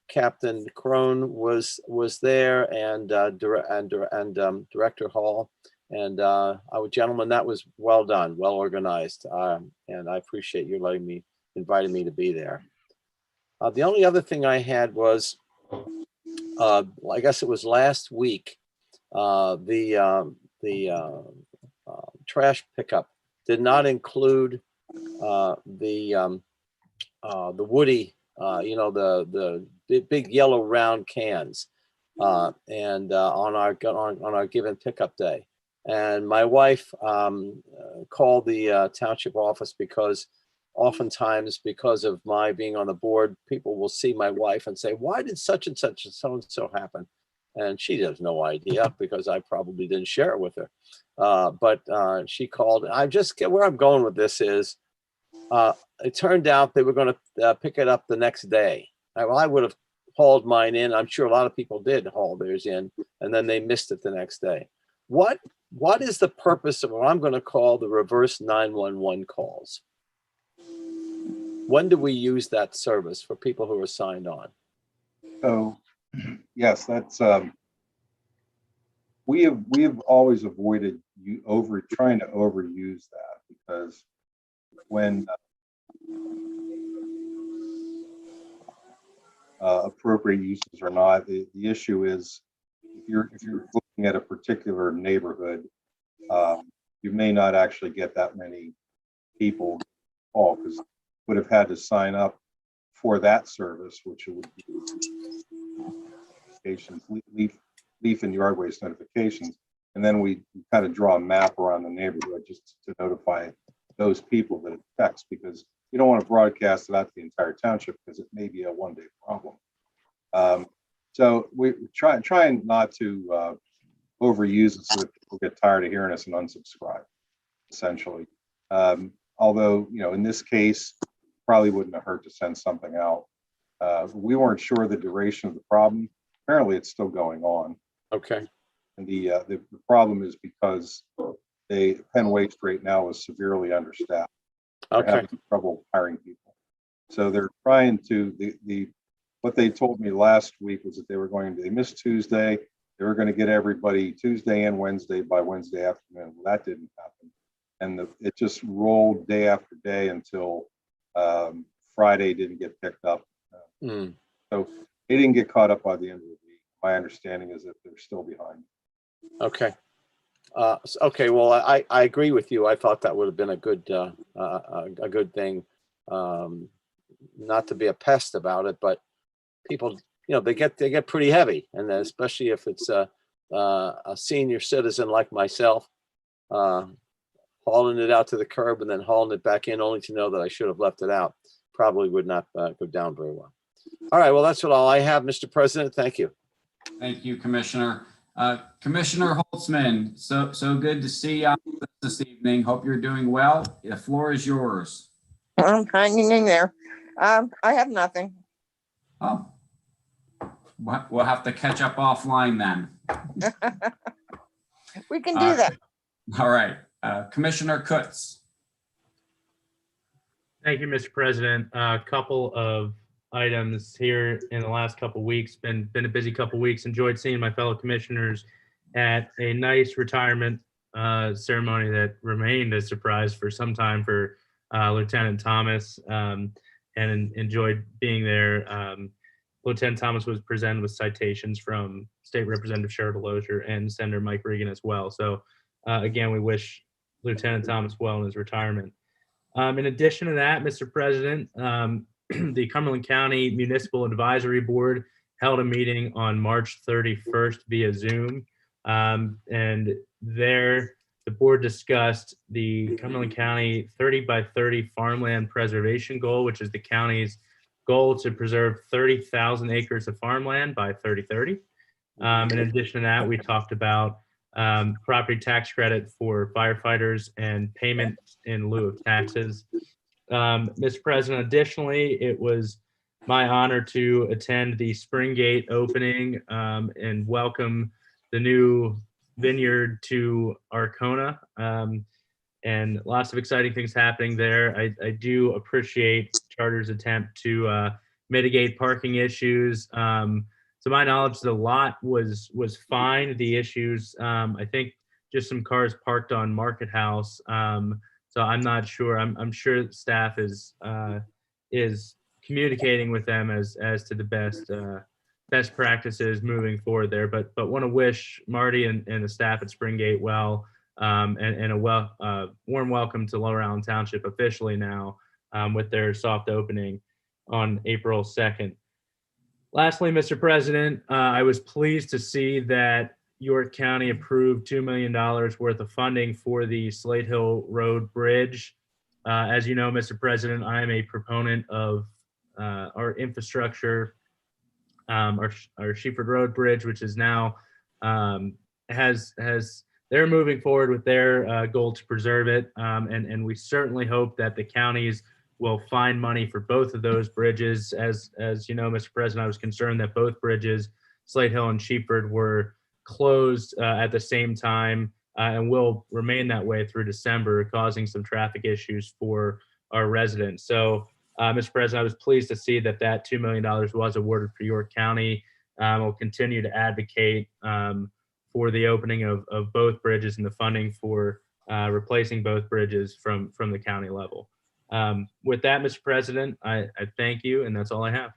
Captain Crone was there, and Director Hall, and our gentleman. That was well done, well organized, and I appreciate you inviting me to be there. The only other thing I had was, I guess it was last week, the trash pickup did not include the Woody, the big yellow round cans, and on our given pickup day. And my wife called the township office because oftentimes, because of my being on the board, people will see my wife and say, "Why did such and such and so and so happen?" And she has no idea, because I probably didn't share it with her. But she called. Where I'm going with this is, it turned out they were going to pick it up the next day. I would have hauled mine in. I'm sure a lot of people did haul theirs in, and then they missed it the next day. What is the purpose of what I'm going to call the reverse 911 calls? When do we use that service for people who are signed on? So, yes, that's we have always avoided trying to overuse that, because when appropriate uses or not, the issue is, if you're looking at a particular neighborhood, you may not actually get that many people call, because would have had to sign up for that service, which would be leaf and yard waste notifications. And then we kind of draw a map around the neighborhood just to notify those people that it affects, because you don't want to broadcast it out to the entire township, because it may be a one-day problem. So we're trying not to overuse it so that people get tired of hearing us and unsubscribe, essentially. Although, in this case, probably wouldn't have hurt to send something out. We weren't sure the duration of the problem. Apparently, it's still going on. Okay. And the problem is because Penn Waste right now is severely understaffed. They're having trouble hiring people. So they're trying to, what they told me last week was that they missed Tuesday. They were going to get everybody Tuesday and Wednesday by Wednesday afternoon. Well, that didn't happen. And it just rolled day after day until Friday didn't get picked up. So they didn't get caught up by the end of the week. My understanding is that they're still behind. Okay. Okay. Well, I agree with you. I thought that would have been a good thing. Not to be a pest about it, but people, they get pretty heavy, and then especially if it's a senior citizen like myself, hauling it out to the curb and then hauling it back in, only to know that I should have left it out, probably would not go down very well. All right. Well, that's all I have, Mr. President. Thank you. Thank you, Commissioner. Commissioner Holtzman, so good to see you this evening. Hope you're doing well. The floor is yours. I'm hanging in there. I have nothing. Oh, we'll have to catch up offline then. We can do that. All right. Commissioner Kutz. Thank you, Mr. President. A couple of items here in the last couple of weeks. Been a busy couple of weeks. Enjoyed seeing my fellow commissioners at a nice retirement ceremony that remained a surprise for some time for Lieutenant Thomas, and enjoyed being there. Lieutenant Thomas was presented with citations from State Representative Cheryl DeLozier and Senator Mike Regan as well. So again, we wish Lieutenant Thomas well in his retirement. In addition to that, Mr. President, the Cumberland County Municipal Advisory Board held a meeting on March 31st via Zoom. And there, the board discussed the Cumberland County 30 by 30 farmland preservation goal, which is the county's goal to preserve 30,000 acres of farmland by 2030. In addition to that, we talked about property tax credit for firefighters and payment in lieu of taxes. Mr. President, additionally, it was my honor to attend the Springgate opening and welcome the new vineyard to Arcona. And lots of exciting things happening there. I do appreciate Charter's attempt to mitigate parking issues. To my knowledge, the lot was fine. The issues, I think, just some cars parked on Market House. So I'm not sure. I'm sure staff is communicating with them as to the best practices moving forward there. But want to wish Marty and the staff at Springgate well, and a warm welcome to Lower Allen Township officially now with their soft opening on April 2nd. Lastly, Mr. President, I was pleased to see that York County approved $2 million worth of funding for the Slate Hill Road Bridge. As you know, Mr. President, I am a proponent of our infrastructure, our Sheaford Road Bridge, which is now they're moving forward with their goal to preserve it. And we certainly hope that the counties will find money for both of those bridges. As you know, Mr. President, I was concerned that both bridges, Slate Hill and Sheaford, were closed at the same time and will remain that way through December, causing some traffic issues for our residents. So, Mr. President, I was pleased to see that $2 million was awarded for York County. We'll continue to advocate for the opening of both bridges and the funding for replacing both bridges from the county level. With that, Mr. President, I thank you, and that's all I have.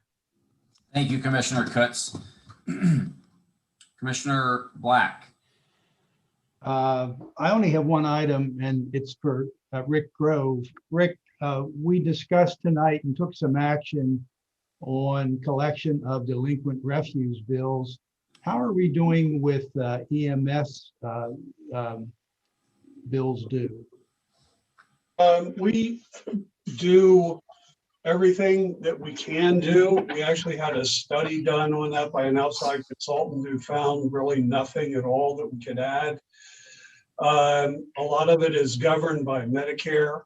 Thank you, Commissioner Kutz. Commissioner Black. I only have one item, and it's for Rick Grove. Rick, we discussed tonight and took some action on collection of delinquent refuse bills. How are we doing with EMS bills due? We do everything that we can do. We actually had a study done on that by an outside consultant who found really nothing at all that we could add. A lot of it is governed by Medicare,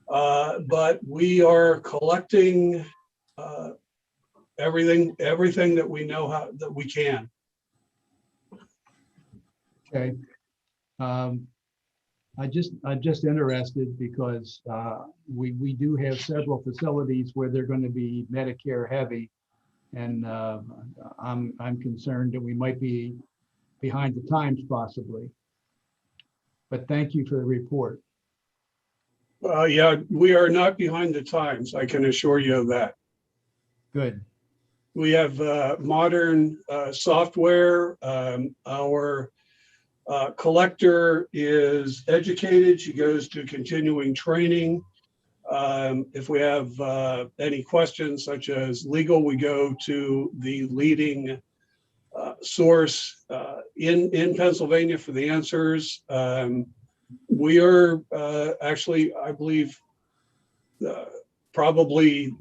but we are collecting everything that we know how that we can. Okay. I'm just interested because we do have several facilities where they're going to be Medicare heavy, and I'm concerned that we might be behind the times possibly. But thank you for the report. Yeah, we are not behind the times. I can assure you of that. Good. We have modern software. Our collector is educated. She goes to continuing training. If we have any questions such as legal, we go to the leading source in Pennsylvania for the answers. We are actually, I believe, probably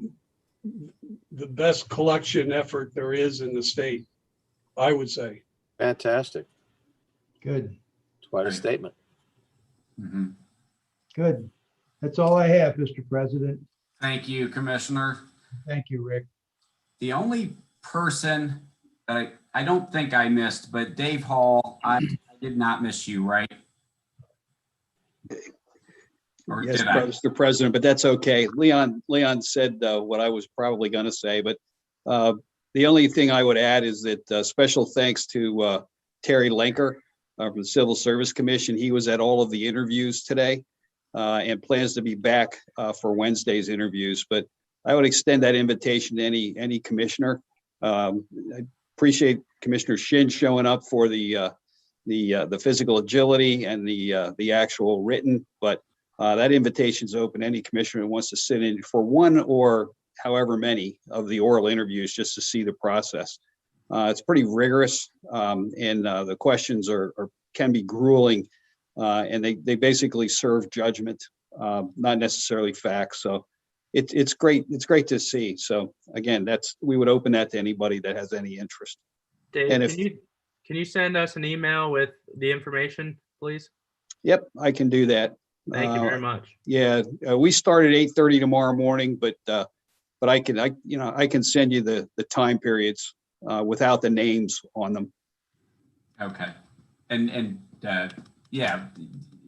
the best collection effort there is in the state, I would say. Fantastic. Good. It's quite a statement. Mm-hmm. Good. That's all I have, Mr. President. Thank you, Commissioner. Thank you, Rick. The only person that I don't think I missed, but Dave Hall, I did not miss you, right? Or Yes, did I? Mr. President, but that's okay. Leon said what I was probably going to say, but the only thing I would add is that special thanks to Terry Lenker from the Civil Service Commission. He was at all of the interviews today and plans to be back for Wednesday's interviews. But I would extend that invitation to any commissioner. I appreciate Commissioner Shin showing up for the physical agility and the actual written, but that invitation is open. Any commissioner who wants to sit in for one or however many of the oral interviews just to see the process. It's pretty rigorous, and the questions can be grueling, and they basically serve judgment, not necessarily facts. So it's great. It's great to see. So again, we would open that to anybody that has any interest. Dave, And can you send us an email with the information, please? Yep, I can do that. Thank you very much. Yeah, we start at 8:30 tomorrow morning, but but I can send you the time periods without the names on them. Okay. And yeah,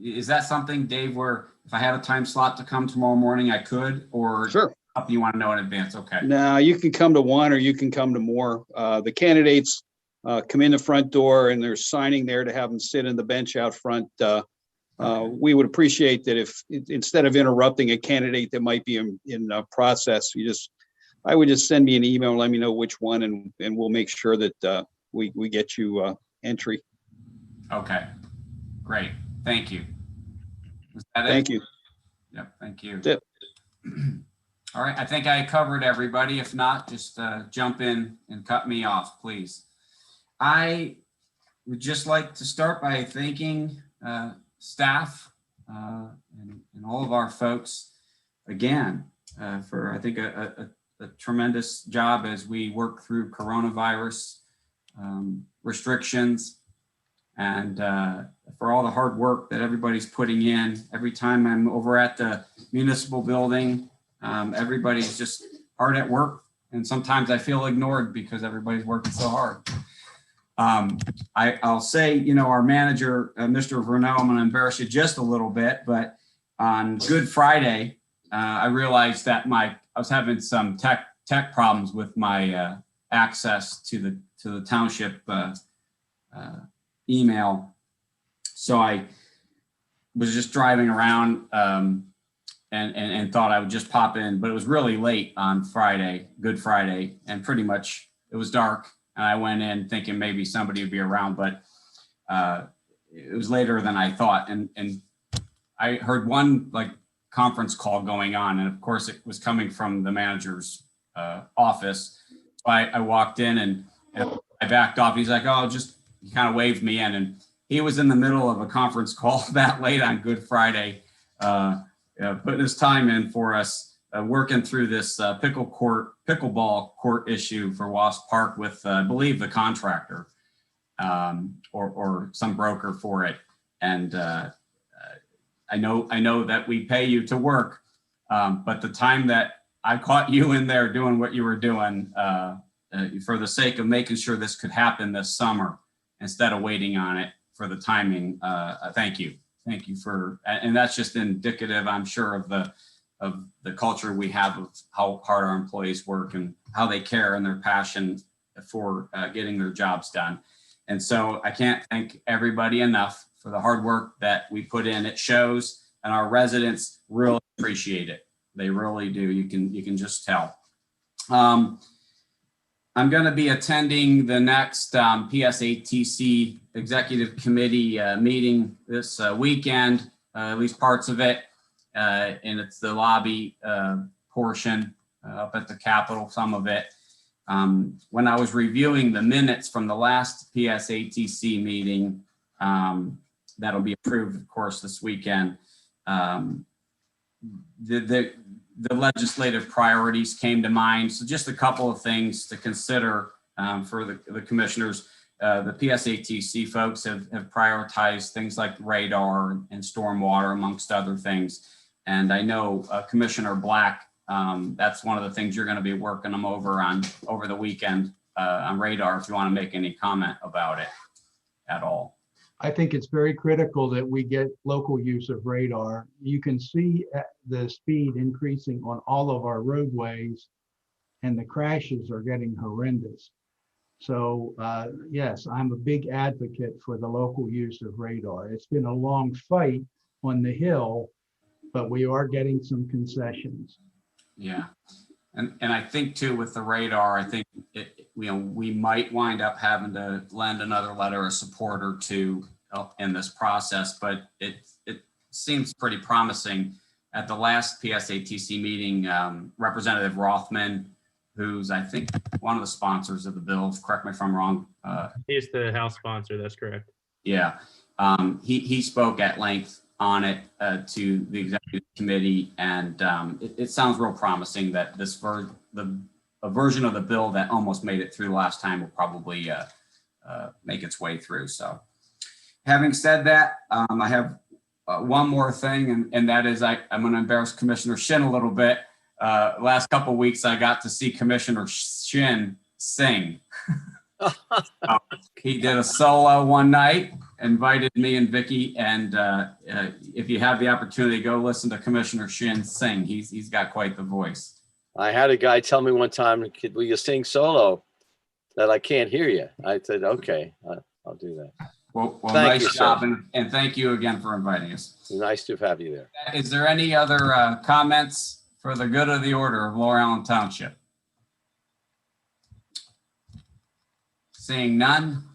is that something, Dave, where if I had a time slot to come tomorrow morning, I could, or Sure. you want to know in advance? Okay. Now you can come to one or you can come to more. The candidates come in the front door and there's signing there to have them sit in the bench out front. We would appreciate that if instead of interrupting a candidate that might be in process, I would just send me an email and let me know which one, and we'll make sure that we get you entry. Okay. Great. Thank you. Is that it? Thank you. Yep. Thank you. That's it. All right. I think I covered everybody. If not, just jump in and cut me off, please. I would just like to start by thanking staff and all of our folks again for, I think, a tremendous job as we work through coronavirus restrictions, and for all the hard work that everybody's putting in. Every time I'm over at the municipal building, everybody's just hard at work, and sometimes I feel ignored because everybody's working so hard. I'll say, our manager, Mr. Vernell, I'm going to embarrass you just a little bit, but on Good Friday, I realized that I was having some tech problems with my access to the township email. So I was just driving around and thought I would just pop in, but it was really late on Friday, Good Friday, and pretty much it was dark. And I went in thinking maybe somebody would be around, but it was later than I thought. And I heard one conference call going on, and of course it was coming from the manager's office. So I walked in and I backed off. He's like, he kind of waved me in, and he was in the middle of a conference call that late on Good Friday, putting his time in for us, working through this pickleball court issue for Wasp Park with, I believe, the contractor or some broker for it. And I know that we pay you to work, but the time that I caught you in there doing what you were doing for the sake of making sure this could happen this summer instead of waiting on it for the timing, thank you. Thank you and that's just indicative, I'm sure, of the culture we have of how hard our employees work and how they care and their passion for getting their jobs done. And so I can't thank everybody enough for the hard work that we put in. It shows, and our residents really appreciate it. They really do. You can just tell. I'm going to be attending the next PSATC Executive Committee meeting this weekend, at least parts of it. And it's the lobby portion up at the Capitol, some of it. When I was reviewing the minutes from the last PSATC meeting, that'll be approved, of course, this weekend, the legislative priorities came to mind. So just a couple of things to consider for the commissioners. The PSATC folks have prioritized things like radar and stormwater, amongst other things. And I know Commissioner Black, that's one of the things you're going to be working them over the weekend on radar, if you want to make any comment about it at all. I think it's very critical that we get local use of radar. You can see the speed increasing on all of our roadways, and the crashes are getting horrendous. So yes, I'm a big advocate for the local use of radar. It's been a long fight on the Hill, but we are getting some concessions. Yeah, and I think too with the radar, I think we might wind up having to lend another letter of support or two in this process, but it seems pretty promising. At the last PSATC meeting, Representative Rothman, who's I think one of the sponsors of the bill, correct me if I'm wrong. He's the House sponsor, that's correct. Yeah, he spoke at length on it to the executive committee, and it sounds real promising that a version of the bill that almost made it through last time will probably make its way through. So having said that, I have one more thing, and that is I'm going to embarrass Commissioner Shin a little bit. last couple weeks, I got to see Commissioner Shin sing. He did a solo one night, invited me and Vicky, and if you have the opportunity, go listen to Commissioner Shin sing. He's got quite the voice. I had a guy tell me one time, "Kid, will you sing solo?" That I can't hear you. I said, okay, I'll do that. Well, Thank you, nice sir. job, and thank you again for inviting us. Nice to have you there. Is there any other comments for the good of the order of Lower Allen Township? Seeing none,